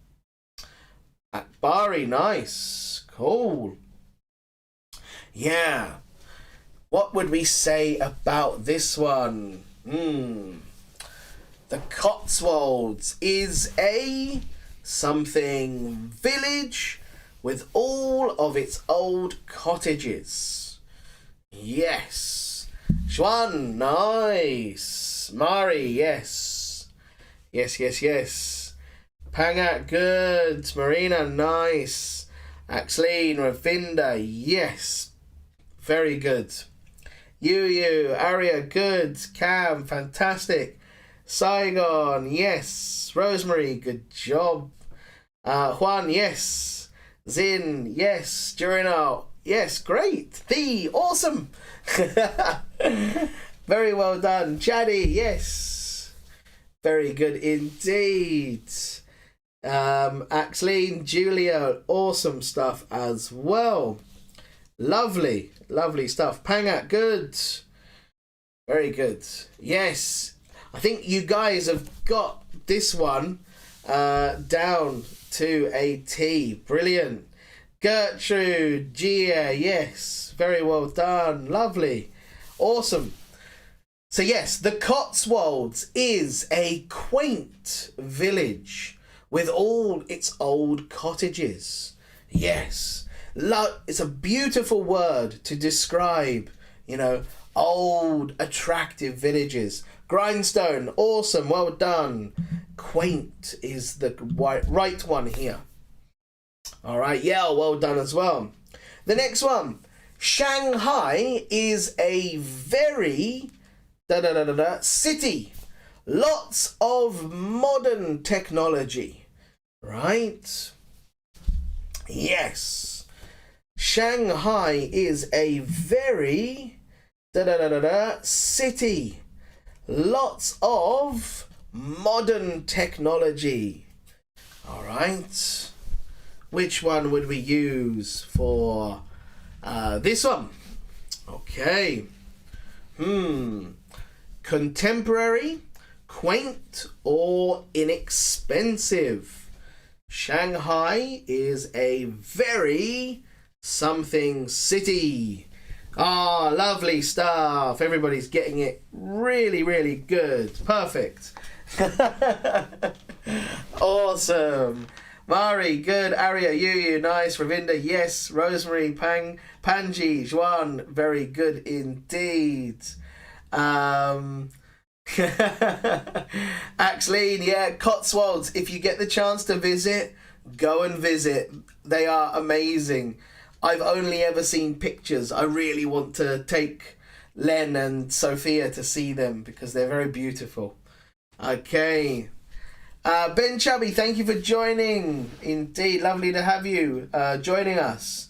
Akbari, nice. Cool. Yeah. What would we say about this one? The Cotswolds is a something village with all of its old cottages. Yes. Xuan, nice. Mari, yes. Yes. Pangat, good. Marina, nice. Axleen, Ravinda, yes. Very good. Yu, Arya, good. Cam, fantastic. Saigon, yes. Rosemary, good job. Juan, yes. Zin, yes. Durino, yes. Great. Thee, awesome. Very well done. Chaddy, yes. Very good indeed. Axleen, Julia, awesome stuff as well. Lovely stuff. Pangat, good. Very good. Yes. I think you guys have got this one down to a T. Brilliant. Gertrude, Gia, yes. Very well done. Lovely. Awesome. So yes, the Cotswolds is a quaint village with all its old cottages. Yes. It's a beautiful word to describe, old, attractive villages. Grindstone, awesome, well done. Quaint is the right one here. All right, yeah, well done as well. The next one, Shanghai is a very city. Lots of modern technology, right? Yes. Shanghai is a very city. Lots of modern technology. All right. Which one would we use for this one? Okay. Contemporary, quaint, or inexpensive. Shanghai is a very something city. Lovely stuff. Everybody's getting it really good. Perfect. Awesome. Mari, good. Arya, Yu, nice. Ravinda, yes. Rosemary, Panji, Juan, very good indeed. Axleen, yeah. Cotswolds, if you get the chance to visit, go and visit. They are amazing. I've only ever seen pictures. I really want to take Len and Sophia to see them because they're very beautiful. Okay. Ben Chubby, thank you for joining. Indeed, lovely to have you joining us.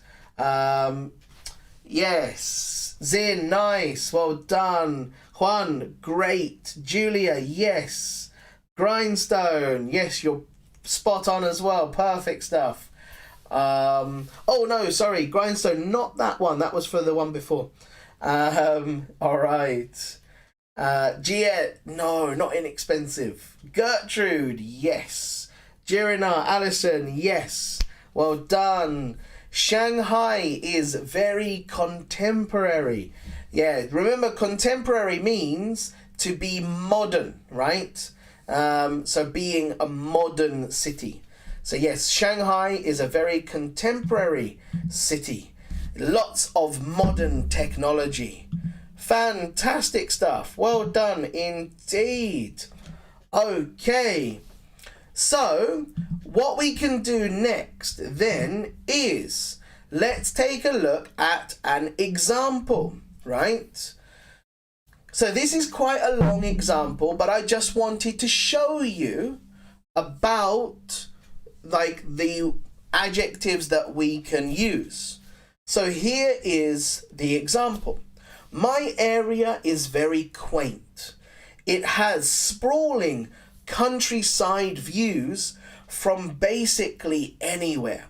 Yes. Zin, nice. Well done. Juan, great. Julia, yes. Grindstone, yes, you're spot on as well. Perfect stuff. Oh no, sorry, Grindstone, not that one. That was for the one before. All right. Gia, no, not inexpensive. Gertrude, yes. Jirina, Alison, yes. Well done. Shanghai is very contemporary. Yeah, remember contemporary means to be modern, right? So being a modern city. So yes, Shanghai is a very contemporary city. Lots of modern technology. Fantastic stuff. Well done indeed. Okay. So what we can do next then is let's take a look at an example, right? So this is quite a long example, but I just wanted to show you about like the adjectives that we can use. So here is the example. My area is very quaint. It has sprawling countryside views from basically anywhere.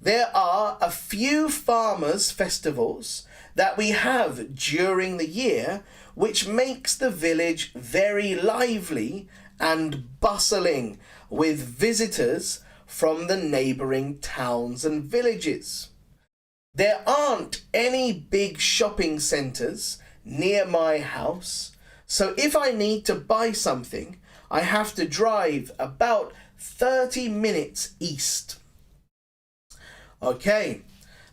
There are a few farmers' festivals that we have during the year, which makes the village very lively and bustling with visitors from the neighbouring towns and villages. There aren't any big shopping centres near my house, so if I need to buy something, I have to drive about 30 minutes east. Okay,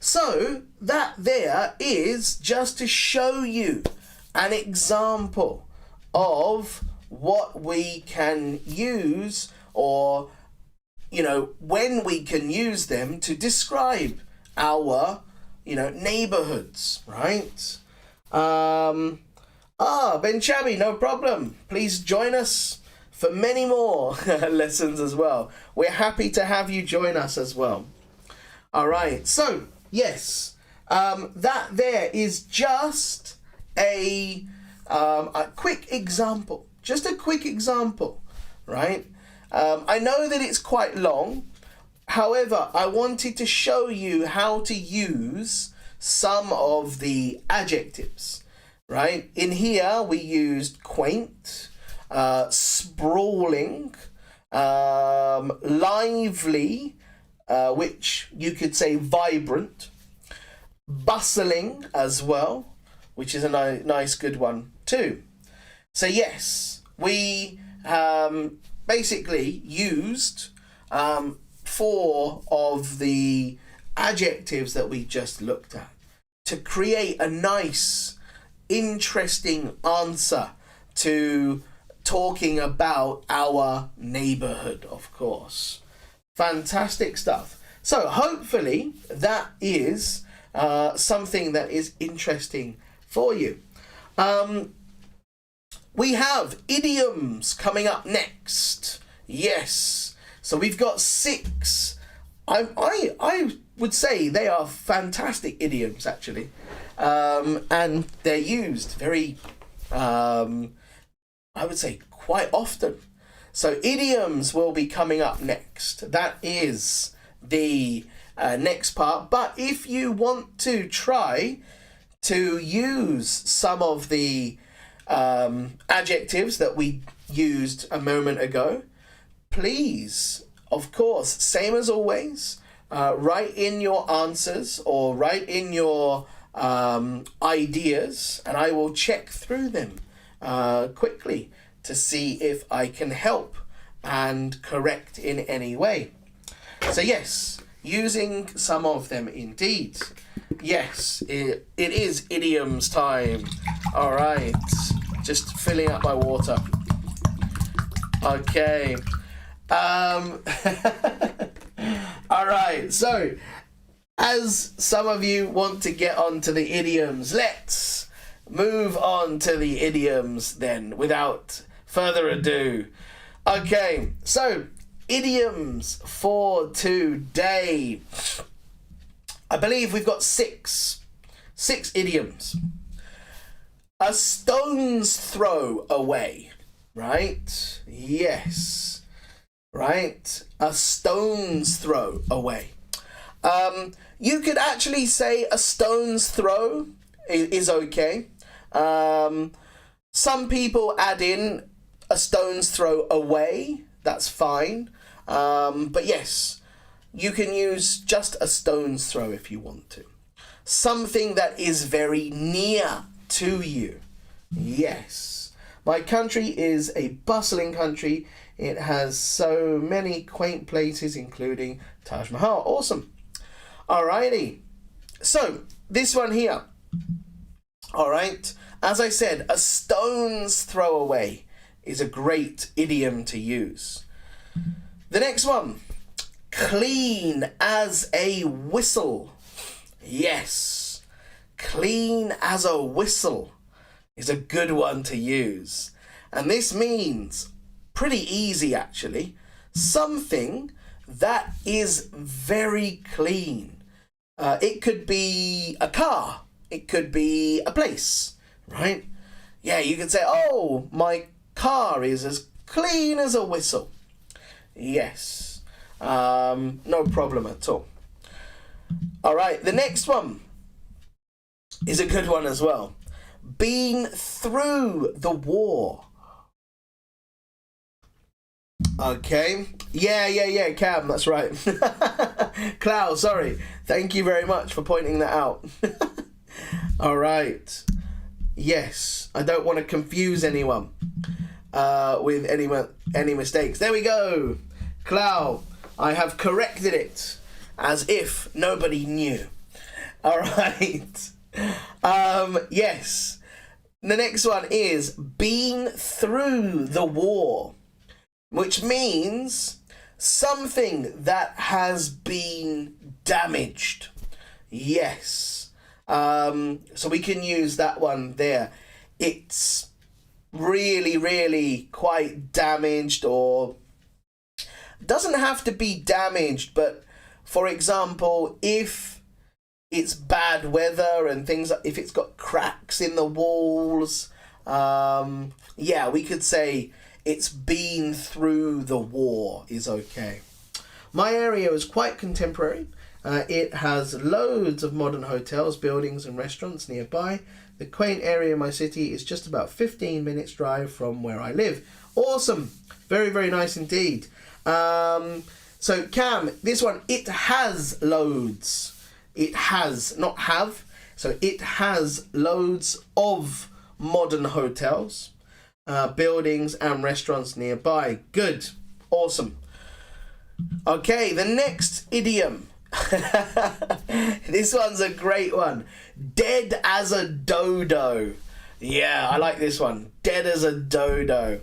so that there is just to show you an example of what we can use, or when we can use them to describe our neighborhoods, right? Ben Chabi, no problem. Please join us for many more lessons as well. We're happy to have you join us as well. All right, so yes, that there is just a quick example, right? I know that it's quite long. However, I wanted to show you how to use some of the adjectives, right? In here, we used quaint, sprawling, lively, which you could say vibrant, bustling as well, which is a nice good one too. So yes, we basically used 4 of the adjectives that we just looked at to create a nice, interesting answer to talking about our neighborhood, of course. Fantastic stuff. So hopefully that is something that is interesting for you. We have idioms coming up next. Yes. So we've got 6. I would say they are fantastic idioms, actually. And they're used very, I would say, quite often. So idioms will be coming up next. That is the next part. But if you want to try to use some of the adjectives that we used a moment ago, please, of course, same as always, write in your answers or write in your ideas, and I will check through them quickly to see if I can help and correct in any way. So yes, using some of them indeed. Yes, it is idioms time. All right, just filling up my water. Okay. All right, so as some of you want to get on to the idioms, let's move on to the idioms then without further ado. Okay, so idioms for today. I believe we've got 6 idioms. A stone's throw away, right? Yes, right? A stone's throw away. You could actually say a stone's throw is okay. Some people add in a stone's throw away. That's fine. But yes, you can use just a stone's throw if you want to. Something that is very near to you. Yes. My country is a bustling country. It has so many quaint places, including Taj Mahal. Awesome. Alrighty. So, this one here. Alright. As I said, a stone's throw away is a great idiom to use. The next one. Clean as a whistle. Yes. Clean as a whistle is a good one to use. And this means pretty easy, actually. Something that is very clean. It could be a car. It could be a place, right? Yeah, you could say, oh, my car is as clean as a whistle. Yes. No problem at all. All right, the next one. is a good one as well. Been through the war. Okay. Yeah, Cam, that's right. Cloud, sorry. Thank you very much for pointing that out. All right. Yes, I don't want to confuse anyone with any mistakes. There we go. Cloud, I have corrected it as if nobody knew. All right. Yes. The next one is been through the war, which means something that has been damaged. Yes. So we can use that one there. It's really, really quite damaged, or doesn't have to be damaged, but for example, if it's bad weather and things, if it's got cracks in the walls, yeah, we could say it's been through the war is okay. My area is quite contemporary. It has loads of modern hotels, buildings and restaurants nearby. The quaint area of my city is just about 15 minutes drive from where I live. Awesome. Very, very nice indeed. So Cam, this one, it has loads. It has, not have. So it has loads of modern hotels, buildings and restaurants nearby. Good. Awesome. Okay, the next idiom. This one's a great one. Dead as a dodo. Yeah, I like this one. Dead as a dodo.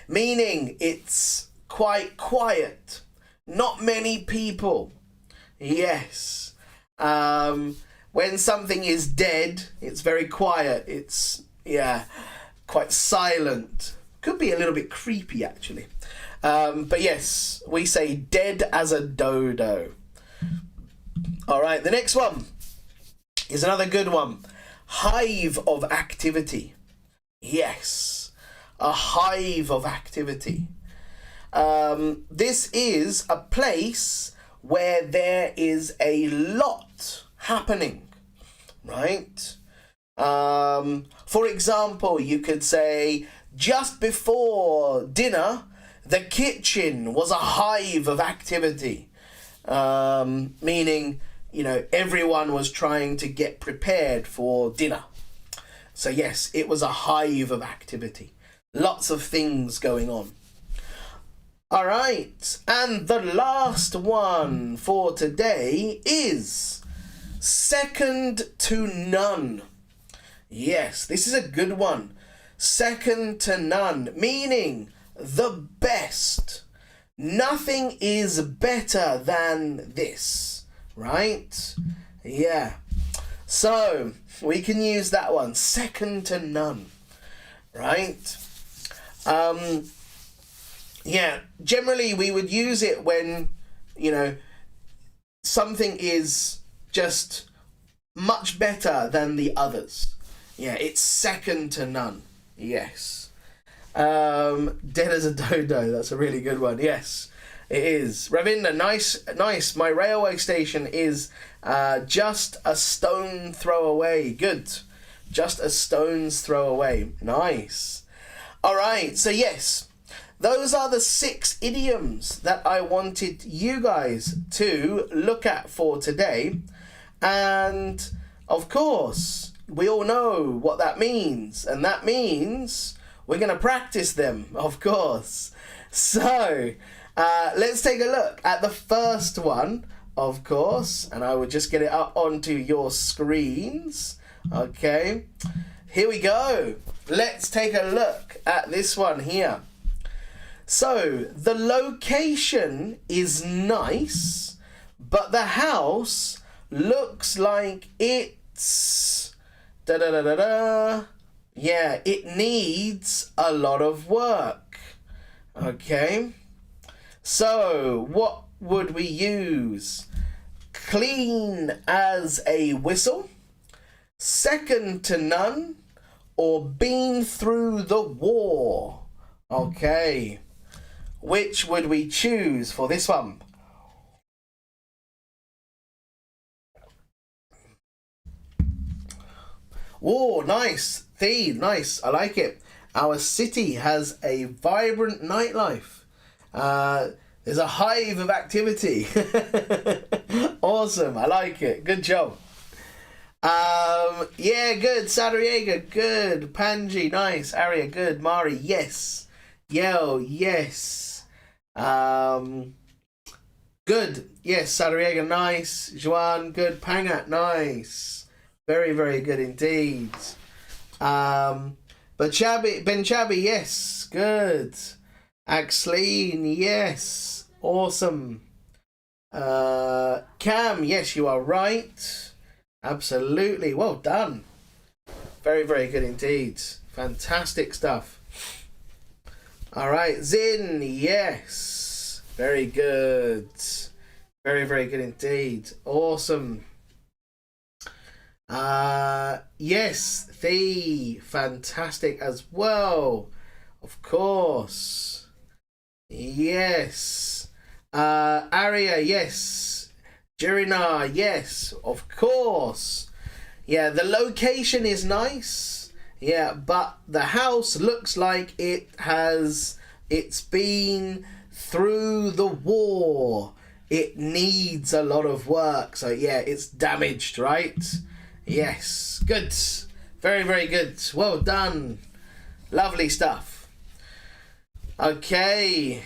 Meaning it's quite quiet. Not many people. Yes. When something is dead, it's very quiet. It's, yeah, quite silent. Could be a little bit creepy, actually. But yes, we say dead as a dodo. All right, the next one is another good one. Hive of activity. Yes, a hive of activity. This is a place where there is a lot happening, right? For example, you could say, just before dinner, the kitchen was a hive of activity. Meaning, you know, everyone was trying to get prepared for dinner. So yes, it was a hive of activity. Lots of things going on. All right, and the last one for today is second to none. Yes, this is a good one. Second to none, meaning the best. Nothing is better than this, right? Yeah. So we can use that one, second to none, right? Yeah, generally we would use it when, you know, something is just much better than the others. Yeah, it's second to none. Yes. Dead as a dodo. That's a really good one. Yes, it is. Ravinda, nice. My railway station is just a stone throw away. Good. Just a stone's throw away. Nice. All right. So yes, those are the 6 idioms that I wanted you guys to look at for today. And of course, we all know what that means. And that means we're going to practice them, of course. So let's take a look at the first one, of course. And I will just get it up onto your screens. Okay, here we go. Let's take a look at this one here. So the location is nice, but the house looks like it's yeah, it needs a lot of work. Okay, so what would we use? Clean as a whistle, second to none, or been through the war? Okay, which would we choose for this one? Oh, nice. Nice. I like it. Our city has a vibrant nightlife. There's a hive of activity. Awesome. I like it. Good job. Yeah, good. Sadriega, good. Panji, nice. Arya, good. Mari, yes. Yeo, yes. Good. Yes, Sadriega, nice. Juan, good. Pangat, nice. Very, very good indeed. Ben Chabi, yes. Good. Axleen, yes. Awesome. Cam, yes, you are right. Absolutely. Well done. Very, very good indeed. Fantastic stuff. All right. Zin, yes. Very good. Very, very good indeed. Awesome. Yes. The fantastic as well. Of course. Yes. Aria, yes. Jirina, yes. Of course. Yeah, the location is nice. Yeah, but the house looks like it's been through the war. It needs a lot of work. So yeah, it's damaged, right? Yes. Good. Very, very good. Well done. Lovely stuff. Okay.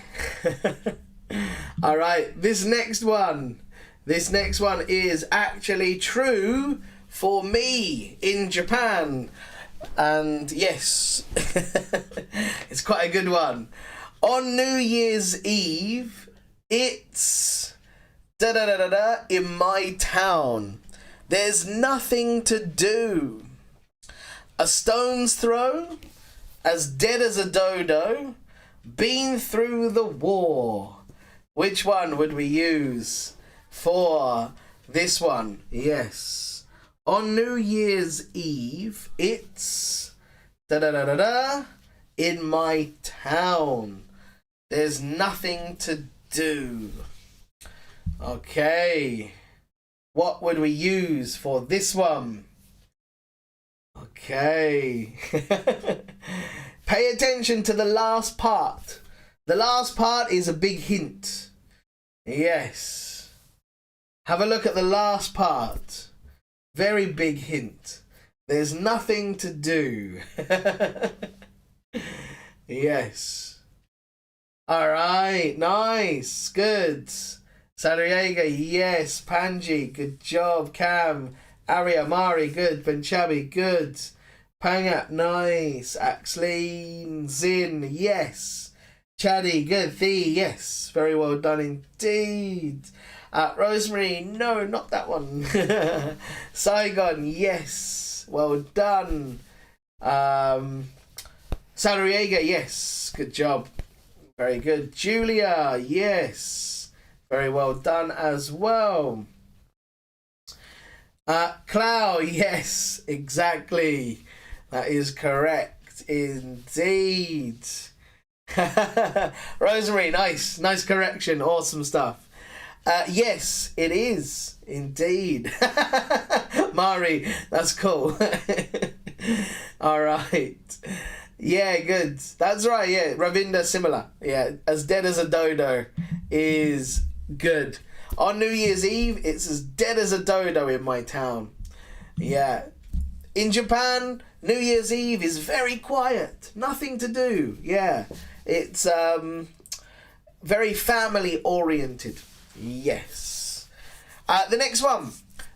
All right. This next one is actually true for me in Japan. And yes, it's quite a good one. On New Year's Eve, it's in my town. There's nothing to do. A stone's throw, as dead as a dodo, been through the war. Which one would we use for this one? Yes. On New Year's Eve, it's in my town. There's nothing to do. Okay. What would we use for this one? Okay. Pay attention to the last part. The last part is a big hint. Yes. Have a look at the last part. Very big hint. There's nothing to do. Yes. All right. Nice. Good. Sadriega, yes. Panji, good job. Cam, Arya, Mari, good. Benchabi, good. Pangat, nice. Axleen, Zin, yes. Chaddy, good. Thee, yes. Very well done indeed. Rosemary, no, not that one. Saigon, yes. Well done. Sadriega, yes. Good job. Very good. Julia, yes. Very well done as well. Clow, yes, exactly. That is correct indeed. Rosemary, nice correction. Awesome stuff. Yes, it is indeed. Mari, that's cool. All right. Yeah, good. That's right. Yeah, Ravinda, similar. Yeah, as dead as a dodo is good. On New Year's Eve, it's as dead as a dodo in my town. Yeah. In Japan, New Year's Eve is very quiet. Nothing to do. Yeah. It's very family oriented. Yes. The next one.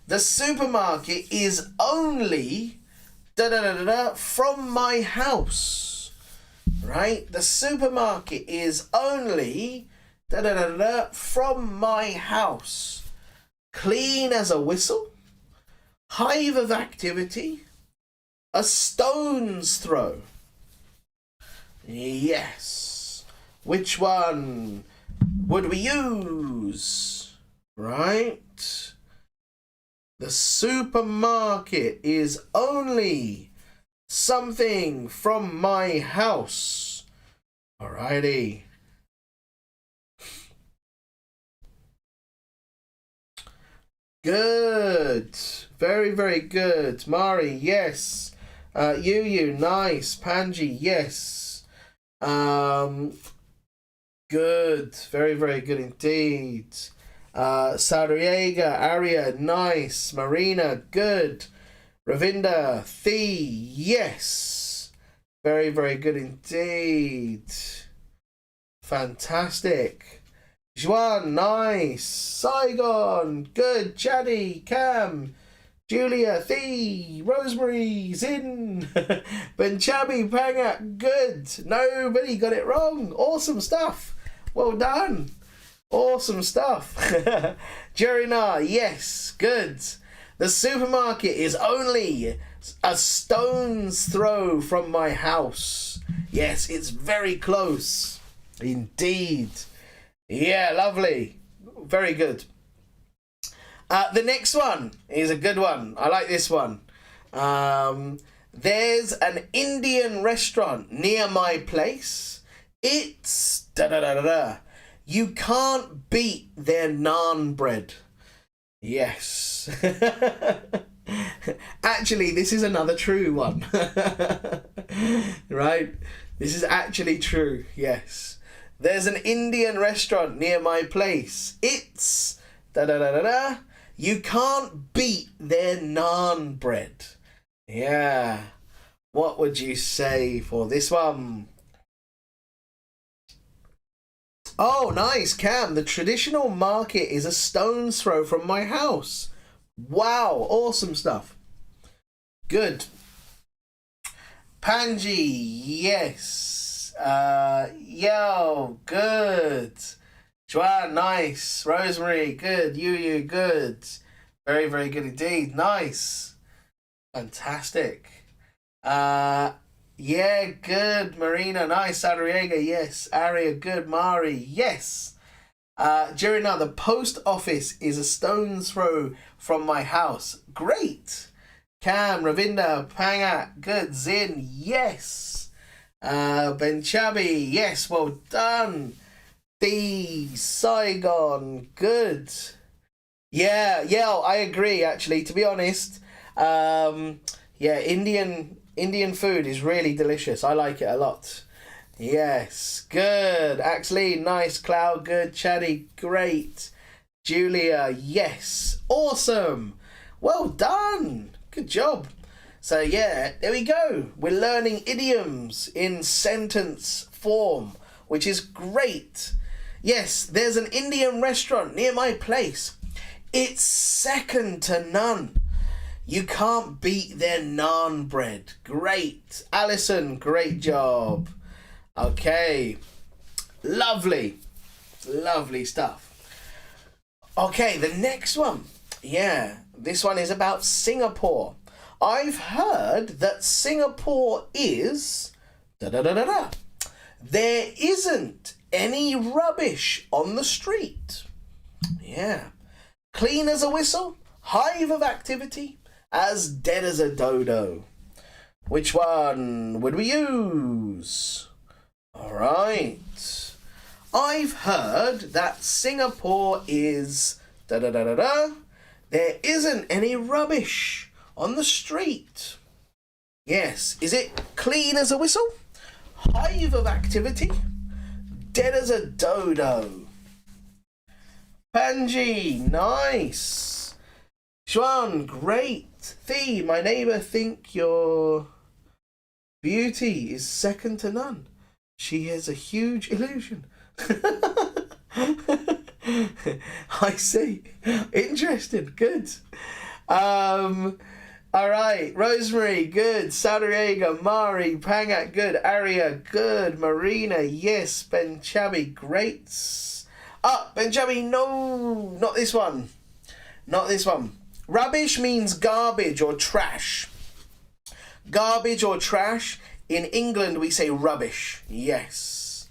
The supermarket is only from my house. Right? The supermarket is only from my house. Clean as a whistle. Hive of activity. A stone's throw. Yes. Which one would we use? Right? The supermarket is only something from my house. Alrighty. Good. Very, very good. Mari, yes. You, nice. Panji, yes. Good. Very, very good indeed. Sariega, Arya, nice. Marina, good. Ravinda, Thee, yes. Very, very good indeed. Fantastic. Juan, nice. Saigon, good. Chaddy, Cam, Julia, Thee, Rosemary, Zin, Benchabi, Panga, good. Nobody got it wrong. Awesome stuff. Well done. Awesome stuff. Jerina, yes, good. The supermarket is only a stone's throw from my house. Yes, it's very close. Indeed. Yeah, lovely. Very good. The next one is a good one. I like this one. There's an Indian restaurant near my place. It's da-da-da-da-da. You can't beat their naan bread. Yes. Actually, this is another true one. Right? This is actually true. Yes. There's an Indian restaurant near my place. It's da-da-da-da-da. You can't beat their naan bread. Yeah. What would you say for this one? Oh, nice, Cam. The traditional market is a stone's throw from my house. Wow, awesome stuff. Good. Panji, yes. Yo, good. Joanne, nice. Rosemary, good. You, good. Very, very good indeed. Nice. Fantastic. Yeah, good. Marina, nice. Adriega, yes. Aria, good. Mari, yes. Jirina, the post office is a stone's throw from my house. Great. Cam, Ravinda, Panga, good. Zin, yes. Benchabi, yes. Well done. The Saigon, good. Yeah, I agree. Actually, to be honest, yeah, Indian food is really delicious. I like it a lot. Yes, good. Axley, nice. Cloud, good. Chaddy, great. Julia, yes. Awesome. Well done. Good job. So yeah, there we go. We're learning idioms in sentence form, which is great. Yes, there's an Indian restaurant near my place. It's second to none. You can't beat their naan bread. Great. Alison, great job. Okay. Lovely. Lovely stuff. Okay, the next one. Yeah, this one is about Singapore. I've heard that Singapore is da-da-da-da-da. There isn't any rubbish on the street. Yeah. Clean as a whistle, hive of activity, as dead as a dodo. Which one would we use? All right. I've heard that Singapore is da-da-da-da-da. There isn't any rubbish on the street. Yes. Is it clean as a whistle? Hive of activity? Dead as a dodo. Panji, nice. Xuan, great. Thee, my neighbour think your beauty is second to none. She has a huge illusion. I see. Interesting. Good. All right. Rosemary, good. Sadariega, Mari, Pangat, good. Aria, good. Marina, yes. Benchabi, great. Benjamin, no, not this one. Not this one. Rubbish means garbage or trash. Garbage or trash. In England, we say rubbish. Yes.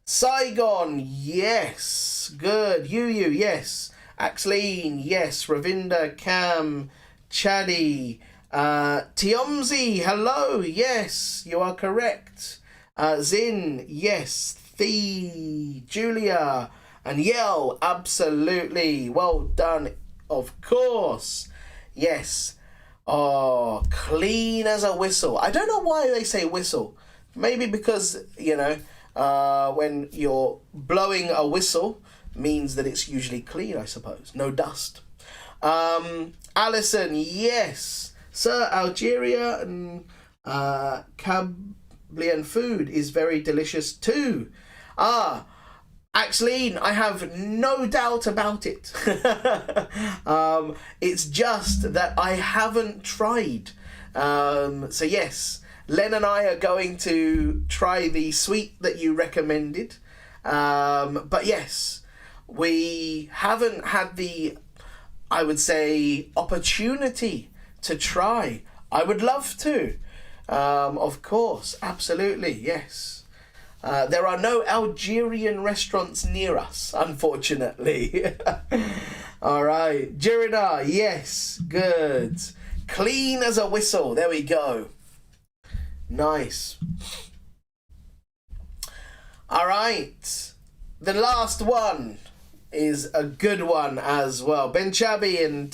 Saigon, yes. Good. You, yes. Axleen, yes. Ravinda, Cam, Chaddy. Tiomzi, hello. Yes, you are correct. Zin, yes. Julia, And yell, absolutely. Well done, of course. Yes. Oh, clean as a whistle. I don't know why they say whistle. Maybe because, you know, when you're blowing a whistle means that it's usually clean, I suppose. No dust. Alison, yes. Sir, Algeria and Cablian food is very delicious too. Axeline, I have no doubt about it. It's just that I haven't tried. So yes, Len and I are going to try the sweet that you recommended. But yes, we haven't had the, I would say, opportunity to try. I would love to. Of course, absolutely, yes. There are no Algerian restaurants near us, unfortunately. All right. Jirina, yes. Good. Clean as a whistle. There we go. Nice. All right. The last one is a good one as well. Benchabi and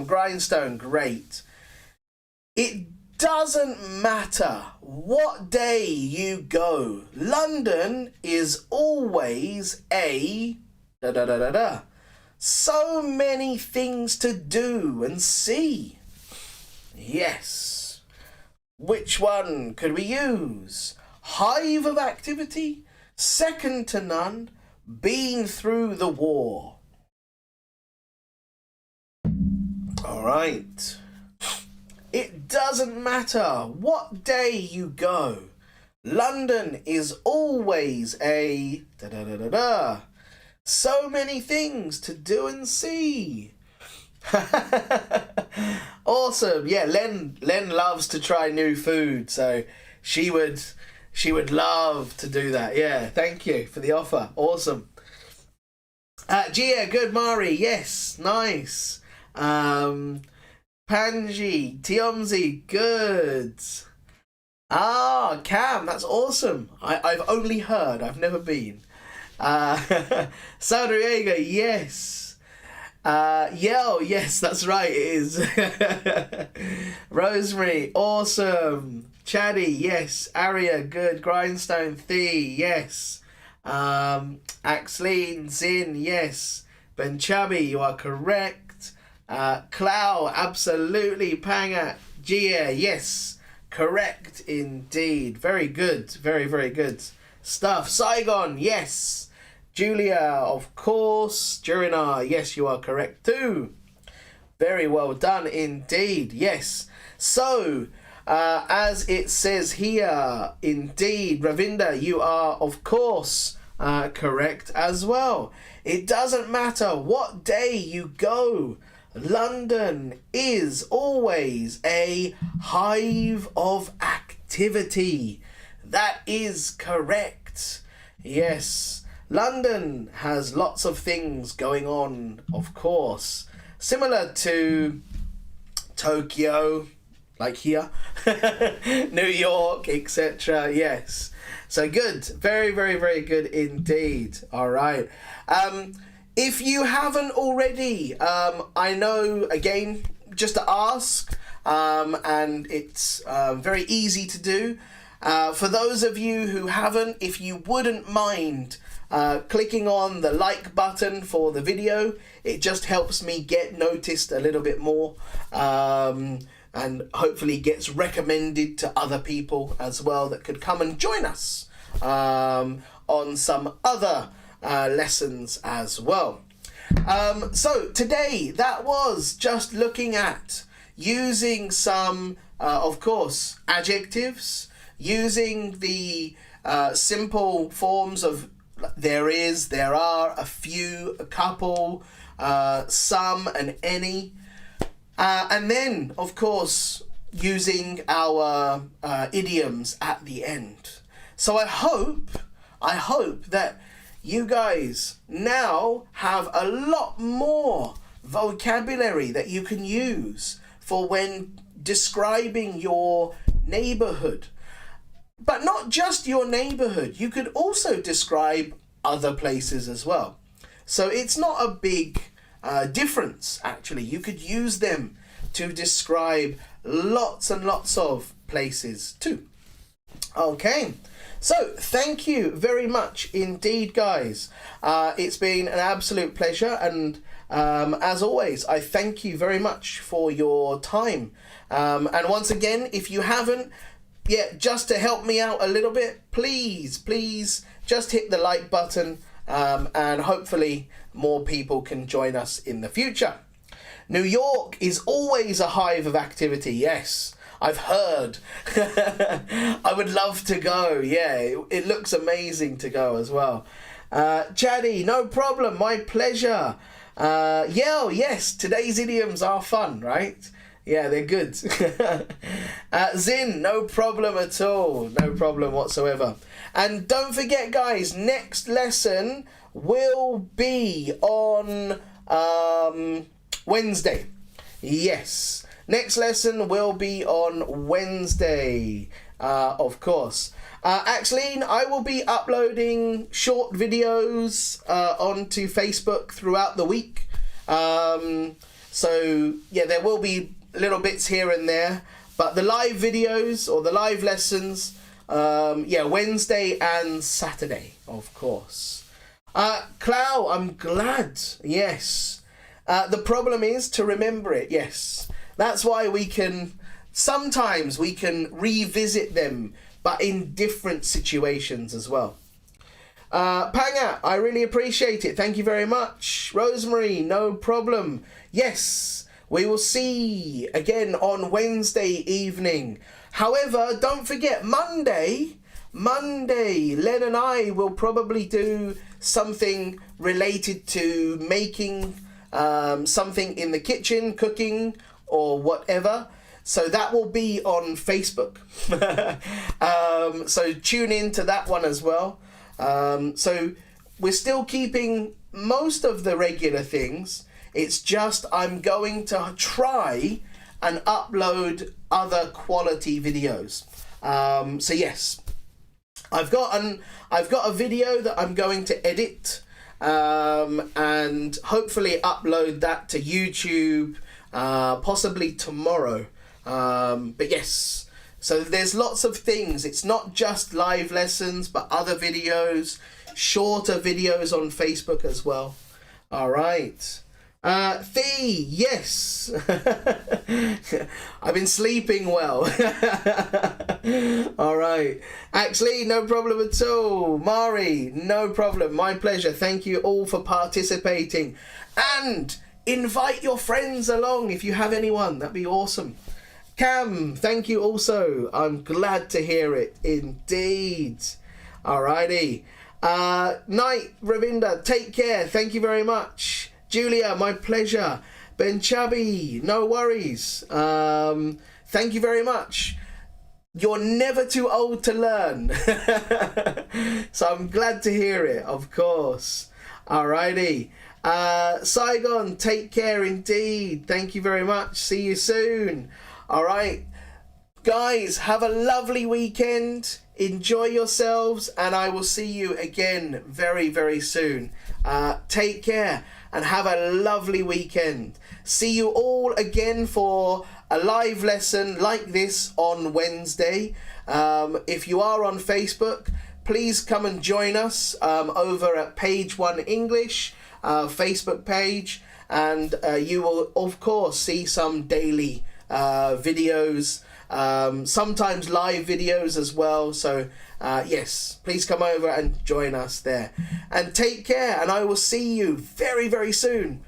Grindstone, great. It doesn't matter what day you go. London is always a da-da-da-da-da. So many things to do and see. Yes. Which one could we use? Hive of activity, second to none, been through the war. All right. It doesn't matter what day you go. London is always a da-da-da-da-da. So many things to do and see. Awesome. Yeah, Len loves to try new food, so she would love to do that. Yeah, thank you for the offer. Awesome. Gia, good. Mari, yes, nice. Panji, Tiomzi, good. Cam, that's awesome. I've only heard, I've never been. Saudriega, yes. Yell, yes, that's right, it is. Rosemary, awesome. Chaddy, yes. Aria, good. Grindstone, Thee, yes. Axleen, Zin, yes. Benchabi, you are correct. Clow, absolutely. Panga, Gia, yes. Correct indeed. Very good. Very, very good stuff. Saigon, yes. Julia, of course. Jurinar, yes, you are correct too. Very well done indeed. Yes. So, as it says here, indeed, Ravinda, you are, of course, correct as well. It doesn't matter what day you go. London is always a hive of activity. That is correct. Yes, London has lots of things going on, of course. Similar to Tokyo, like here, New York, etc. Yes. So good. Very, very, very good indeed. All right. If you haven't already, I know, again, just to ask, and it's very easy to do. For those of you who haven't, if you wouldn't mind clicking on the like button for the video, it just helps me get noticed a little bit more, and hopefully gets recommended to other people as well that could come and join us on some other lessons as well. So today that was just looking at using some of course adjectives, using the simple forms of there is, there are, a few, a couple, some and any, and then of course using our idioms at the end. So I hope that you guys now have a lot more vocabulary that you can use for when describing your neighborhood. But not just your neighborhood, you could also describe other places as well. So it's not a big difference, actually. You could use them to describe lots and lots of places too. Okay, so thank you very much indeed, guys. It's been an absolute pleasure, and as always, I thank you very much for your time. And once again, if you haven't yet, just to help me out a little bit, please just hit the like button, and hopefully more people can join us in the future. New York is always a hive of activity, yes. I've heard. I would love to go. Yeah, it looks amazing to go as well. Chaddy, no problem. My pleasure. Yell, yes, today's idioms are fun, right? Yeah, they're good. Zin, no problem at all. No problem whatsoever. And don't forget, guys, next lesson will be on Wednesday. Yes. Next lesson will be on Wednesday, of course. Axeline, I will be uploading short videos onto Facebook throughout the week. So, yeah, there will be little bits here and there. But the live videos or the live lessons, yeah, Wednesday and Saturday, of course. Clow, I'm glad. Yes. The problem is to remember it, yes. That's why sometimes we can revisit them, but in different situations as well. Panga, I really appreciate it. Thank you very much. Rosemary, no problem. Yes, we will see again on Wednesday evening. However, don't forget Monday, Len and I will probably do something related to making something in the kitchen, cooking, or whatever. So that will be on Facebook. So tune in to that one as well. So we're still keeping most of the regular things. It's just I'm going to try and upload other quality videos. So yes, I've got a video that I'm going to edit and hopefully upload that to YouTube possibly tomorrow. But yes, so there's lots of things. It's not just live lessons, but other videos, shorter videos on Facebook as well. All right. Thee, yes. I've been sleeping well. All right. Actually, no problem at all. Mari, no problem. My pleasure. Thank you all for participating. And invite your friends along if you have anyone. That'd be awesome. Cam, thank you also. I'm glad to hear it. Indeed. Alrighty. Night, Ravinda, take care. Thank you very much. Julia, my pleasure. Ben Chubby, no worries. Thank you very much. You're never too old to learn. So I'm glad to hear it, of course. Alrighty. Saigon, take care indeed. Thank you very much. See you soon. All right, guys, have a lovely weekend. Enjoy yourselves, and I will see you again very, very soon. Take care and have a lovely weekend. See you all again for a live lesson like this on Wednesday. If you are on Facebook, please come and join us over at Page One English Facebook page, and you will, of course, see some daily videos, sometimes live videos as well. So yes, please come over and join us there, and take care, and I will see you very, very soon.